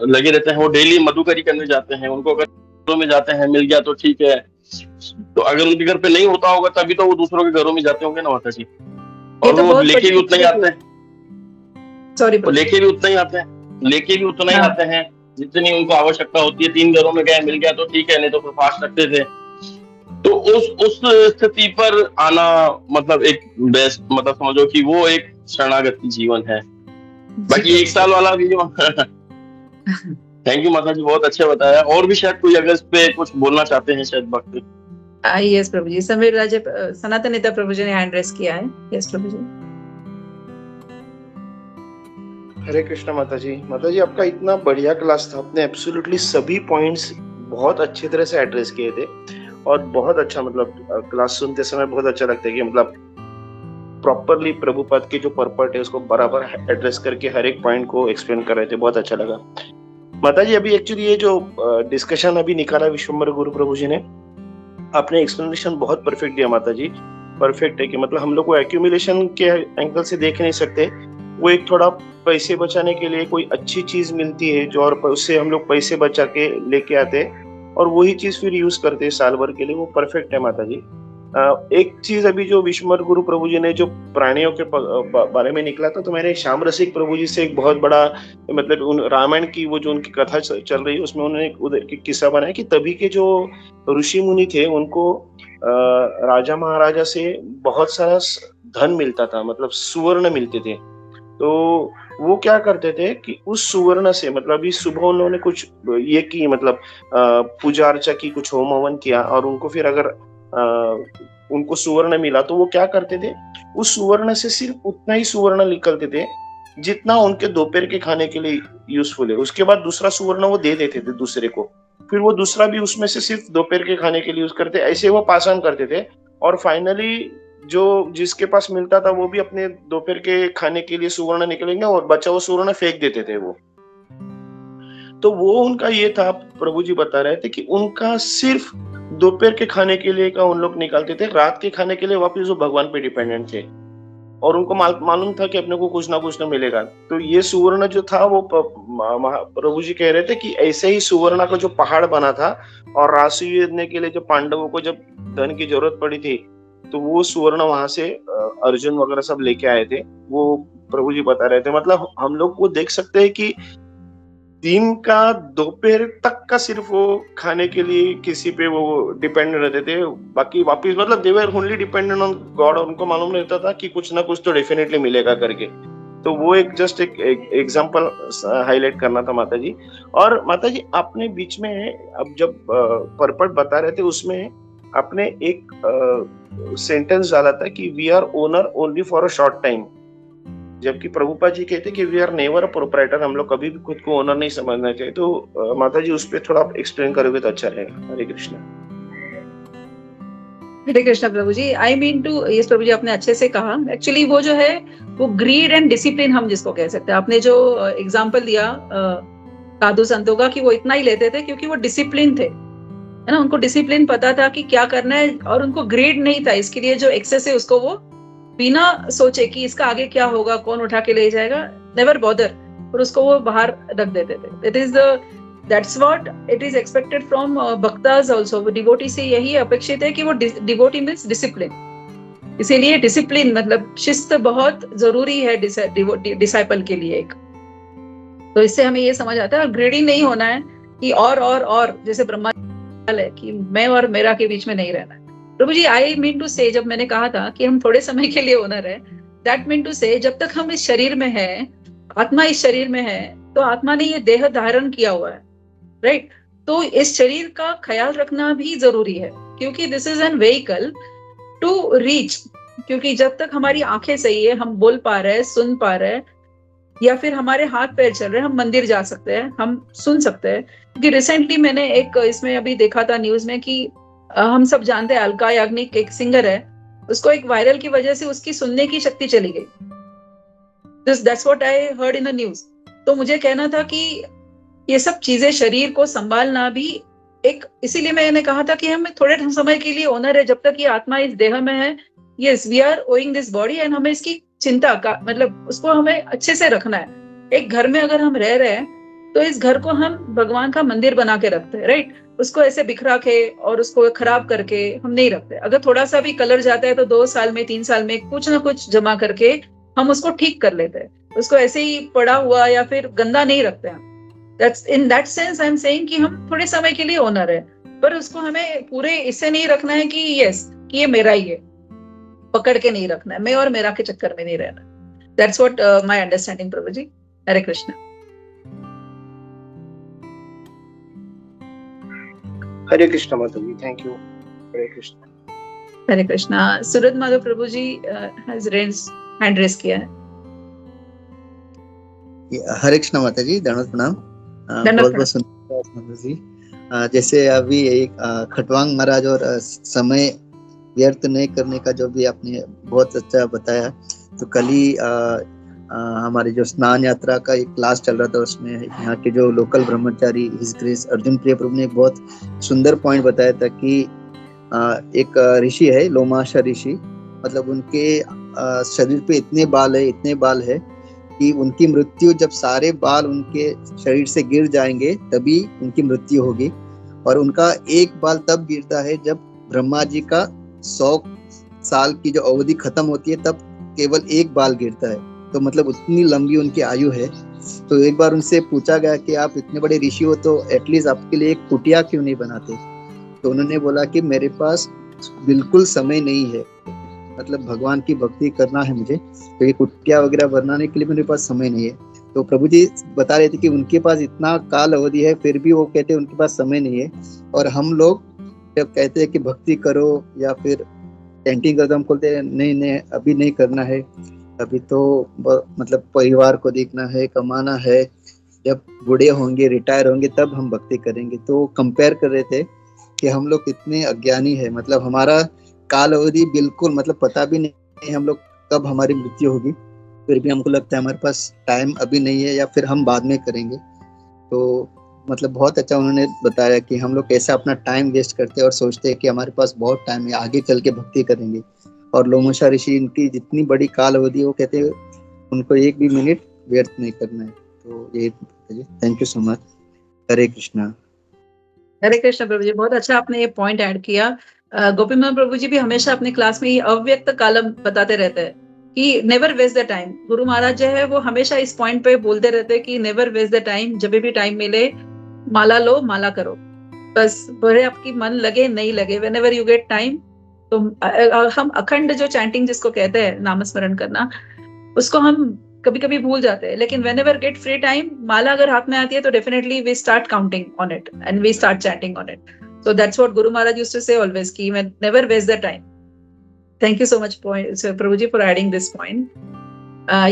लगे रहते हैं, वो डेली मधुकरी करने जाते हैं, उनको अगर घरों में जाते हैं मिल गया तो ठीक है, तो अगर उनके घर पे नहीं होता होगा तभी तो वो दूसरों के घरों में जाते होंगे ना माता जी, और वो लेके भी उतना ही आते हैं। सॉरी, लेके भी उतना ही आते हैं, लेके भी उतना ही आते हैं, जितनी उनको आवश्यकता होती है, 3 घरों में गए मिल गया तो ठीक है, नहीं तो फिर फास्ट रखते थे। तो उस स्थिति पर आना मतलब एक बेस्ट, मतलब समझो कि वो एक शरणागति जीवन है। बाकी 1 साल वाला भी जो थैंक यू माता जी, बहुत अच्छा बताया। और भी शायद कोई अगर इस पे कुछ बोलना चाहते हैं शायद भक्त। यस प्रभु जी, समीर राजे सनातनिता प्रभु जी ने हैंड रेस किया है। यस प्रभु जी। हरे कृष्णा माता जी। माता जी आपका इतना बढ़िया क्लास था, आपने एब्सोल्युटली सभी पॉइंट्स बहुत अच्छी तरह से एड्रेस किए थे और बहुत अच्छा, मतलब क्लास सुनते समय बहुत अच्छा लगता है कि मतलब प्रॉपरली प्रभुपद के जो पर्पट है उसको बराबर एड्रेस करके हर एक पॉइंट को एक्सप्लेन कर रहे थे, बहुत अच्छा लगा। माता जी अभी एक्चुअली ये जो डिस्कशन अभी निकाला विश्वम्भर गुरु प्रभु जी ने, आपने एक्सप्लेनेशन बहुत परफेक्ट दिया माता जी। परफेक्ट है कि मतलब हम लोग को एक्यूमुलेशन के एंगल से देख नहीं सकते, वो एक थोड़ा पैसे बचाने के लिए कोई अच्छी चीज मिलती है जो, और उससे हम लोग पैसे बचा के लेके आते हैं और वही चीज फिर यूज करते हैं साल भर के लिए, वो परफेक्ट है माता जी। एक चीज अभी जो विश्वम्भर गुरु प्रभु जी ने जो प्राणियों के बारे में निकला था, तो मैंने श्याम रसिक प्रभु जी से एक बहुत बड़ा, मतलब उन रामायण की वो जो उनकी कथा चल रही है उसमें उन्होंने एक किस्सा बनाया कि तभी के जो ऋषि मुनि थे उनको राजा महाराजा से बहुत सारा धन मिलता था, मतलब सुवर्ण मिलते थे। तो वो क्या करते थे कि उस सुवर्ण से, मतलब अभी सुबह उन्होंने कुछ ये की, मतलब पूजा अर्चा की, कुछ होम हवन किया और उनको फिर अगर उनको सुवर्ण मिला तो वो क्या करते थे, उस सुवर्ण से सिर्फ उतना ही सुवर्ण निकलते थे जितना उनके दोपहर के खाने के लिए यूजफुल है। उसके बाद दूसरा सुवर्ण वो दे देते थे दूसरे को, फिर वो दूसरा भी उसमें से सिर्फ दोपहर के खाने के लिए यूज करते, ऐसे वो पास ऑन करते थे। और फाइनली जो जिसके पास मिलता था वो भी अपने दोपहर के खाने के लिए सुवर्ण निकलेंगे और बचा वो सुवर्ण फेंक देते थे वो। तो वो उनका ये था, प्रभु जी बता रहे थे कि उनका सिर्फ दोपहर के खाने के लिए का उन लोग निकालते थे, रात के खाने के लिए वापस वो भगवान पे डिपेंडेंट थे और उनको मालूम था कि अपने को कुछ ना मिलेगा। तो ये सुवर्ण जो था वो प्रभु जी कह रहे थे कि ऐसे ही सुवर्ण का जो पहाड़ बना था और रासयुद्ध के लिए जो पांडवों को जब धन की जरूरत पड़ी थी तो वो सुवर्ण वहां से अर्जुन वगैरह सब लेके आए थे, वो प्रभु जी बता रहे थे। मतलब हम लोग वो देख सकते हैं कि दिन का दोपहर तक का सिर्फ वो खाने के लिए किसी पे वो डिपेंडेंट रहते थे, बाकी वापिस मतलब they were only dependent on God, और उनको मालूम रहता था कि कुछ ना कुछ तो डेफिनेटली मिलेगा करके। तो वो एक जस्ट एक एग्जांपल हाईलाइट करना था माता जी। और माता जी आपने बीच में अब जब पर्पट बता रहे थे उसमें आपने एक सेंटेंस डाला था कि we are owner only for a short time, जबकि प्रभुपाद जी कहते कि we are never a proprietor, हम लोग कभी भी खुद को ओनर नहीं समझना चाहिए। तो माता जी उस पर थोड़ा एक्सप्लेन करोगे तो अच्छा रहेगा। हरे कृष्णा। हरे कृष्णा प्रभु जी। आई मीन टू, यस प्रभु जी आपने अच्छे से कहा। एक्चुअली वो जो है वो ग्रीड एंड डिसिप्लिन हम जिसको कह सकते हैं, आपने जो एग्जाम्पल दिया साधु संतों का कि वो इतना ही लेते थे क्योंकि वो डिसिप्लिन थे, है ना, उनको डिसिप्लिन पता था कि क्या करना है और उनको ग्रीड नहीं था। इसके लिए जो एक्सेस है उसको वो बिना सोचे कि इसका आगे क्या होगा, कौन उठा के ले जाएगा, नेवर बॉदर, और उसको वो बाहर रख देते थे। It is that's what it is expected from भक्तास आल्सो। डिवोटी से यही अपेक्षित है कि वो डिवोटी मींस डिसिप्लिन। इसीलिए डिसिप्लिन मतलब शिस्त बहुत जरूरी है डिसाइपल के लिए एक। तो इससे हमें ये समझ आता है, और ग्रेडिंग नहीं होना है कि और जैसे ब्रह्मा है कि मैं और मेरा के बीच में नहीं रहना है। प्रभु जी आई मीन टू से, जब मैंने कहा था कि हम थोड़े समय के लिए ओनर है, दैट मीन टू से जब तक हम इस शरीर में है, आत्मा इस शरीर में है, तो आत्मा ने ये देह धारण किया हुआ है, राइट। तो इस शरीर का ख्याल रखना भी जरूरी है क्योंकि this is an vehicle to reach. क्योंकि जब तक हमारी आंखें सही है, हम बोल पा रहे हैं, सुन पा रहे हैं, या फिर हमारे हाथ पैर चल रहे हैं, हम मंदिर जा सकते हैं, हम सुन सकते हैं। क्योंकि रिसेंटली मैंने एक इसमें अभी देखा था न्यूज में कि हम सब जानते हैं अलका याग्निक एक सिंगर है, उसको एक वायरल की वजह से उसकी सुनने की शक्ति चली गई। That's what I heard in the news. तो मुझे कहना था कि ये सब चीजें, शरीर को संभालना भी एक, इसीलिए मैंने कहा था कि हम थोड़े समय के लिए ओनर है, जब तक ये आत्मा इस देह में है। Yes, we are owing this body and हमें इसकी चिंता का मतलब उसको हमें अच्छे से रखना है। एक घर में अगर हम रह रहे हैं तो इस घर को हम भगवान का मंदिर बना के रखते हैं, राइट। उसको ऐसे बिखरा के और उसको खराब करके हम नहीं रखते। अगर थोड़ा सा भी कलर जाता है तो 2 साल में 3 साल में कुछ ना कुछ जमा करके हम उसको ठीक कर लेते हैं। उसको ऐसे ही पड़ा हुआ या फिर गंदा नहीं रखते हैं। That's in that sense I am saying कि हम थोड़े समय के लिए ओनर है, पर उसको हमें पूरे इससे नहीं रखना है कि यस कि ये मेरा ही है, पकड़ के नहीं रखना है, मैं और मेरा के चक्कर में नहीं रहना. That's what my understanding Prabhu ji. Hare Krishna. Hare Krishna माता जी, thank you. Hare Krishna. Hare Krishna. Suraj Madhav Prabhu ji has hand raise किया है. हरे कृष्णा माता जी, दंडवत प्रणाम. दंडवत बहुत बहुत सुंदर माता जी. जैसे अभी एक खटवांग महाराज और समय व्यर्थ नहीं करने का जो भी आपने बहुत अच्छा बताया. तो कल ही हमारे जो स्नान यात्रा का एक क्लास चल रहा था, उसमें यहाँ के जो लोकल ब्रह्मचारी हिज ग्रेस अर्जुन प्रिय प्रभु ने एक बहुत सुंदर पॉइंट बताया था कि एक ऋषि है लोमाशा ऋषि, मतलब उनके शरीर पे इतने बाल है कि उनकी मृत्यु जब सारे बाल उनके शरीर से गिर जाएंगे तभी उनकी मृत्यु होगी. और उनका एक बाल तब गिरता है जब ब्रह्मा जी का 100 साल की जो अवधि खत्म होती है तब केवल एक बाल गिरता है. तो मतलब उतनी लंबी उनकी आयु है. तो एक बार उनसे पूछा गया कि आप इतने बड़े ऋषि हो तो एटलीस्ट आपके लिए एक कुटिया क्यों नहीं बनाते. तो उन्होंने बोला कि मेरे पास बिल्कुल समय नहीं है, मतलब भगवान की भक्ति करना है मुझे, तो ये कुटिया वगैरह बनाने के लिए मेरे पास समय नहीं है. तो प्रभु जी बता रहे थे कि उनके पास इतना काल अवधि है फिर भी वो कहते हैं उनके पास समय नहीं है. और हम लोग जब कहते हैं कि भक्ति करो या फिर पेंटिंग कदम खोलते हैं, नहीं अभी नहीं करना है, अभी तो मतलब परिवार को देखना है, कमाना है, जब बूढ़े होंगे रिटायर होंगे तब हम भक्ति करेंगे. तो कंपेयर कर रहे थे कि हम लोग कितने अज्ञानी है, मतलब हमारा काल अवधि बिल्कुल मतलब पता भी नहीं हम लोग कब हमारी मृत्यु होगी, फिर भी हमको लगता है हमारे पास टाइम अभी नहीं है या फिर हम बाद में करेंगे. तो मतलब बहुत अच्छा उन्होंने बताया कि हम लोग कैसे अपना टाइम वेस्ट करते हैं और सोचते हैं कि हमारे पास बहुत टाइम है, आगे चल के भक्ति करेंगे. और लोमशा ऋषि इनकी जितनी बड़ी काल अवधि है वो कहते हैं उनको एक भी मिनट व्यर्थ नहीं करना है. तो ये थैंक यू सो मच. हरे कृष्णा. हरे कृष्ण प्रभु जी. बहुत अच्छा आपने ये पॉइंट ऐड किया. गोपीनाथ प्रभु जी भी हमेशा अपने क्लास में ये अव्यक्त कालम बताते रहते हैं कि never waste the time. Guru Maharaj जो है वो हमेशा इस पॉइंट पे बोलते रहते हैं कि नेवर वेस्ट द टाइम. जब भी टाइम मिले माला लो, माला करो, बस भले आपकी मन लगे नहीं लगे, when ever you get time. तो हम अखंड जो चैंटिंग जिसको कहते हैं नामस्मरण करना, उसको हम कभी कभी भूल जाते हैं, लेकिन whenever get free time, माला अगर हाथ में आती है तो definitely we start counting on it and we start chanting on it. So that's what Guru Maharaj used to say always, ki never waste the time. Thank you so much, Prabhuji, for adding this point.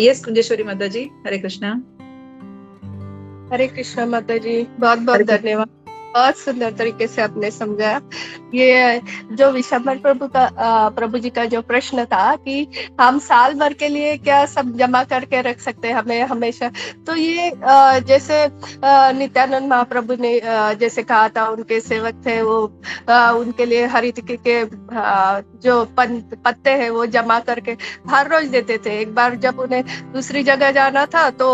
Yes, Kunjeshwari Mataji, Hare Krishna. हरे कृष्णा माता जी, बहुत बहुत धन्यवाद. बहुत सुंदर तरीके से आपने समझाया. ये जो विशंबर प्रभु जी का जो प्रश्न था कि हम साल भर के लिए क्या सब जमा करके रख सकते हैं हमें हमेशा, तो ये जैसे नित्यानंद महाप्रभु ने जैसे कहा था, उनके सेवक थे वो उनके लिए हरित के जो पत्ते हैं वो जमा करके हर रोज देते थे. एक बार जब उन्हें दूसरी जगह जाना था तो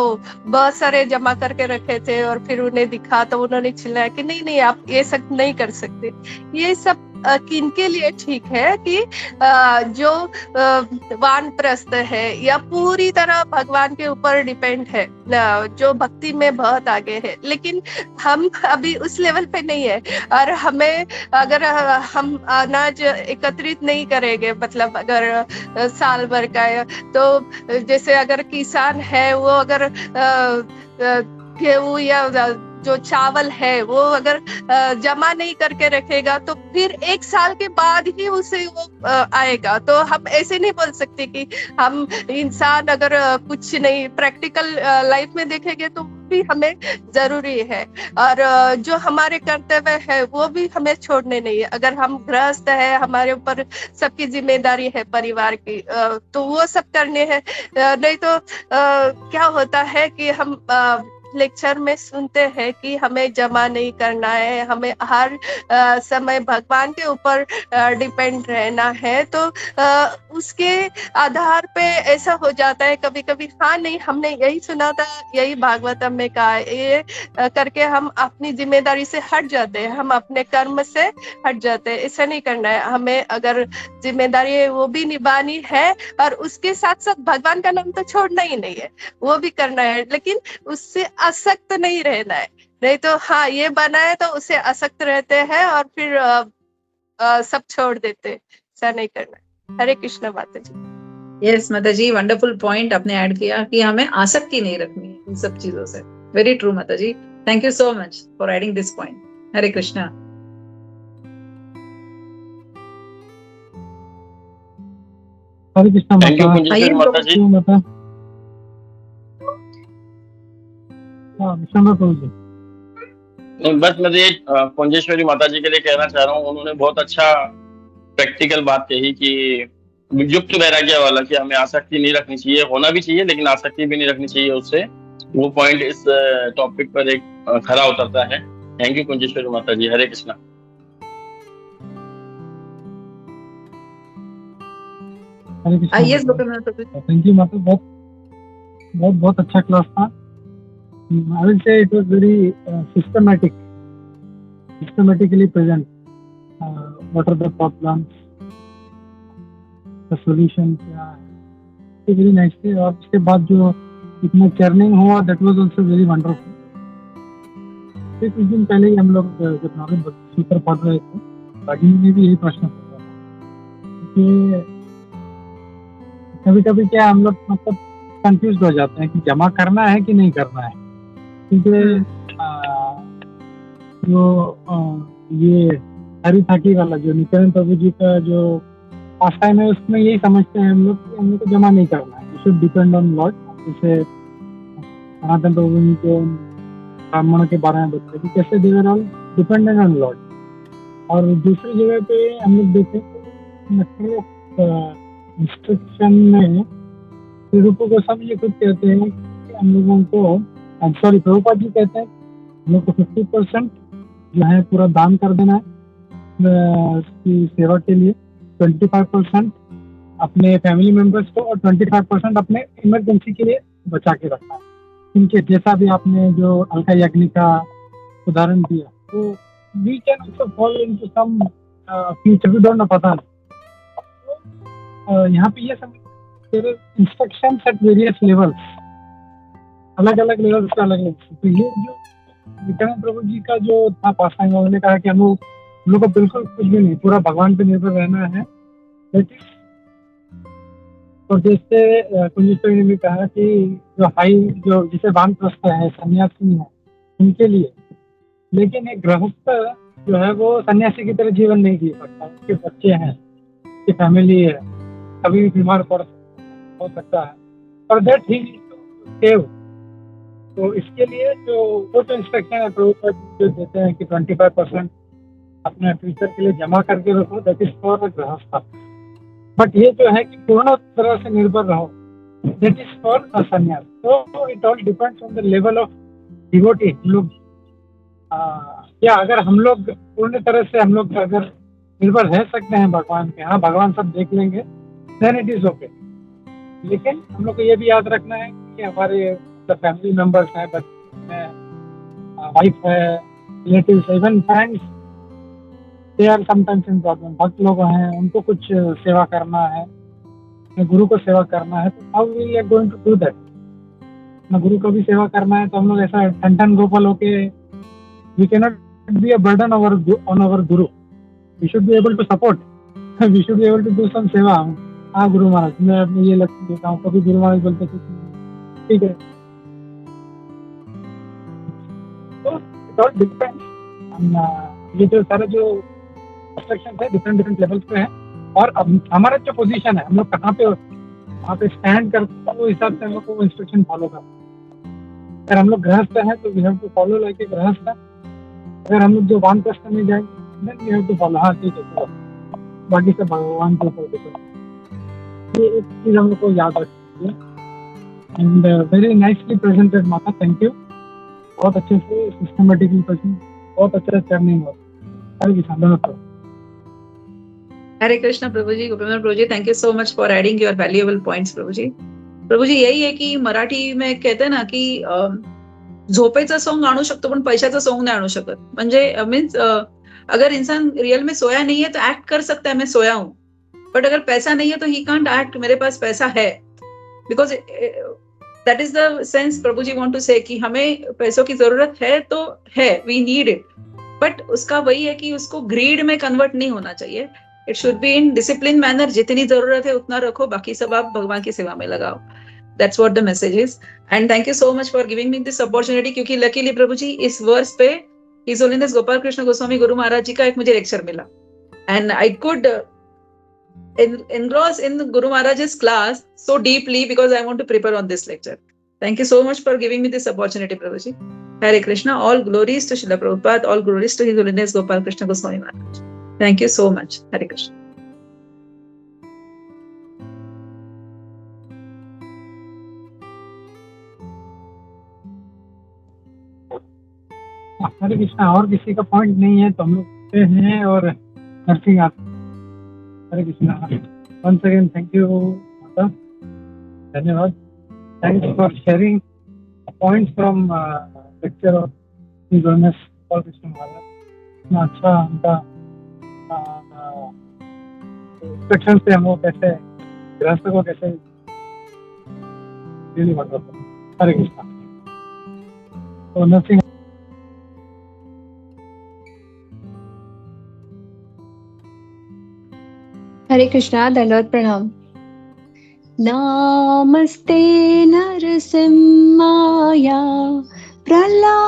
बहुत सारे जमा करके रखे थे और फिर उन्हें दिखा तो उन्होंने चिल्लाया कि नहीं आप ये सब नहीं कर सकते. ये सब किनके लिए ठीक है कि जो वानप्रस्थ है या पूरी तरह भगवान के ऊपर डिपेंड है, जो भक्ति में बहुत आगे है, लेकिन हम अभी उस लेवल पे नहीं है. और हमें अगर हम अनाज एकत्रित नहीं करेंगे, मतलब अगर साल भर का है, तो जैसे अगर किसान है वो अगर गेहूं या जो चावल है वो अगर जमा नहीं करके रखेगा तो फिर एक साल के बाद ही उसे वो आएगा. तो हम ऐसे नहीं बोल सकते कि हम इंसान अगर कुछ नहीं प्रैक्टिकल लाइफ में देखेंगे तो भी हमें जरूरी है, और जो हमारे कर्तव्य है वो भी हमें छोड़ने नहीं है. अगर हम गृहस्थ है, हमारे ऊपर सबकी जिम्मेदारी है परिवार की, तो वो सब करने हैं. नहीं तो क्या होता है कि हम लेक्चर में सुनते हैं कि हमें जमा नहीं करना है, हमें हर समय भगवान के ऊपर डिपेंड रहना है. तो उसके आधार पे ऐसा हो जाता है कभी कभी, हाँ नहीं हमने यही सुना था, यही भागवतम में कहा, ये करके हम अपनी जिम्मेदारी से हट जाते हैं, हम अपने कर्म से हट जाते हैं. ऐसा नहीं करना है. हमें अगर जिम्मेदारी है वो भी निभानी है और उसके साथ साथ भगवान का नाम तो छोड़ना ही नहीं है, वो भी करना है, लेकिन उससे आसक्त नहीं रहना है. नहीं तो हाँ ये बना है तो उसे आसक्त रहते हैं और फिर सब छोड़ देते, ऐसा नहीं करना है। हरे कृष्ण माता जी। यस माता जी, वंडरफुल पॉइंट आपने ऐड किया कि हमें आसक्ति नहीं रखनी है इन सब चीजों से। वेरी ट्रू माता जी, thank you so much for adding this point. Hare Krishna. Hare Krishna thank you माता। कुंजेश्वरी माता जी। माता हाँ विश्वनाथ प्रभु जी। नहीं, बस मैं ये कुंजेश्वरी माता जी के लिए कहना चाह रहा हूँ, उन्होंने बहुत अच्छा प्रैक्टिकल बात कही कि युक्त वैराग्य वाला, कि हमें आसक्ति नहीं रखनी चाहिए, होना भी चाहिए लेकिन आसक्ति भी नहीं रखनी चाहिए। उससे वो पॉइंट इस टॉपिक पर एक खरा उतरता है। थैंक यू कुंजेश्वरी माता जी। हरे कृष्णा। हरे कृष्णा यस माता। गोपीनाथ। थैंक यू माता, बहुत बहुत बहुत अच्छा क्लास था। I will say it was very systematically present. What are the problems, the solution क्या है, very nicely। और उसके बाद जो इतना चर्निंग हुआ, that was also very wonderful। फिर कुछ दिन पहले ही हम लोग जब नॉर्मल सूत्र पढ़ रहे थे, बाकी में भी यही प्रश्न पूछा था कि कभी-कभी क्या हम लोग मतलब कंफ्यूज हो जाते हैं कि जमा करना है कि नहीं करना है, क्योंकि ये हरी थाकी वाला जो नित्यानंद प्रभु जी का जो पास टाइम है, उसमें यही समझते हैं हम लोग कि हम लोग को जमा नहीं करना है, you should depend on Lord. जैसे सनातन प्रभु जी के ब्राह्मणों के बारे में बताया कि कैसे they are all dependent on lord. और दूसरी जगह पे हम लोग देखें तो इंस्ट्रक्शन में रूप गोस्वामी जी खुद कहते हैं कि हम लोगों को, सॉरी प्रभुपाद जी कहते हैं हम लोग को 50% जो है पूरा दान कर देना है उसकी सेवा के लिए, 25% अपने फैमिली मेंबर्स को और 25% अपने इमरजेंसी के लिए बचा के रखना है। इनके जैसा भी आपने जो अलका याग्निक का उदाहरण दिया, तो we can also fall into some future, we don't know, पता नहीं। यहाँ पे ये समझ इंस्ट्रक्शंस एट वेरियस लेवल्स, अलग अलग लेवल्स का अलग। तो ये जो नित्यानंद प्रभु जी का जो था पास टाइम, उन्होंने कहा कि हम लोग को बिल्कुल कुछ भी नहीं, पूरा भगवान पे निर्भर रहना है। और जैसे कुंजेश्वरी ने भी कहा कि जो हाई जो जिसे वानप्रस्थ है, सन्यासी है, उनके लिए, लेकिन एक गृहस्थ जो है वो सन्यासी की तरह जीवन नहीं जी सकता। उसके बच्चे हैं, उसकी फैमिली है, कभी भी बीमार पड़ हो सकता है, और दैट ही सेव। तो इसके लिए जो इंस्ट्रक्शन है प्रभुपाद जो देते हैं कि 25% अपने फ्यूचर के लिए जमा करके रखो, दैट इज फॉर अ गृहस्थ। बट ये जो है कि पूर्ण तरह से निर्भर रहो, दैट इज फॉर अ सन्यास। तो it all depends on the level of devotee. लोग क्या अगर हम लोग पूर्ण तरह से हम लोग अगर निर्भर रह सकते हैं भगवान पे, हाँ भगवान सब देख लेंगे, देन इट इज ओके। लेकिन हम लोग को ये भी याद रखना है कि हमारे फैमिली मेंबर्स हैं, बच्चे हैं, वाइफ है, relatives, even friends, they are sometimes in problem. भक्त लोग हैं, उनको कुछ सेवा करना है, गुरु को सेवा करना है, तो how we are going to do that? ना गुरु को भी सेवा करना है, तो हम लोग ऐसा ठन गोपाल होके we cannot be a burden on our guru. We should be able to support, we should be able to do some seva. हाँ गुरु महाराज, मैं अपने ये लक्ष्य देता हूँ, कभी गुरु महाराज बोलते थे ठीक है। तो इट ऑल डिपेंड्स। ये जो सारे जो इंस्ट्रक्शन है डिफरेंट लेवल्स पे है, और अब हमारा जो पोजीशन है, हम लोग कहाँ पे स्टैंड करते हैं, वो हिसाब से हम लोग को इंस्ट्रक्शन फॉलो करना है। अगर हम लोग गृहस्थ हैं तो we have to follow like a grihastha. अगर हम लोग जो वानप्रस्थ में जाएंगे then we have to follow, हाँ ठीक है चलो, बाकी सब भगवान के ऊपर डिपेंड। ये एक चीज हम लोग को याद रखनी है। एंड वेरी नाइसली प्रेजेंटेड माता, थैंक यू। बहुत अच्छे से सिस्टमेटिकली प्रेजेंट, बहुत अच्छा चर्निंग हुआ। Hare Krishna Prabhu ji, Gopinath Prabhu ji, thank you so much for adding your valuable points Prabhu ji. Prabhu ji, यही आहे की मराठी में कहते ना की झोपेचं सॉन्ग आणू शकतो पण पैशाचं सॉन्ग नहीं आणू शकत। म्हणजे मीन्स अगर इंसान रियल में सोया नहीं है तो एक्ट कर सकता है मैं सोया हूं, बट अगर पैसा नहीं है तो ही कांट एक्ट मेरे पास पैसा है, because that is the sense Prabhu ji want to say कि हमें पैसों की जरूरत है तो है, we need it, but उसका वही है कि उसको greed में convert नहीं होना चाहिए. It should be in disciplined manner. जितनी जरूरत है उतना रखो, बाकी सब आप भगवान की सेवा में लगाओ. That's what the message is. And thank you so much for giving me this opportunity, क्योंकि luckily प्रभु जी इस वर्ष पे His Holiness गोपाल कृष्ण गोस्वामी गुरु महाराज जी का एक मुझे लेक्चर मिला, and I could engross in Guru Maharaj's class so deeply because I want to prepare on this lecture. Thank you so much for giving me this opportunity, Prabhuji. Hare Krishna. All glories to Srila Prabhupada. All glories to His Holiness Gopal Krishna Goswami Maharaj. Thank you so much. Hare Krishna. हरे कृष्णा. और किसी का point नहीं है तो हम लोग हैं और नर्सिंग आप. हरे Krishna. once again thank you माता, धन्यवाद. Thanks for sharing points from lecture of His Holiness Gopal Krishna Maharaj. इतना अच्छा उनका इंस्ट्रक्शन से हम लोग कैसे गृहस्थ को कैसे really wonderful. हरे कृष्णा. तो नर्सिंग हरे कृष्णा. दंडवत प्रणाम. नमस्ते नरसिम्हाय प्रहलादाय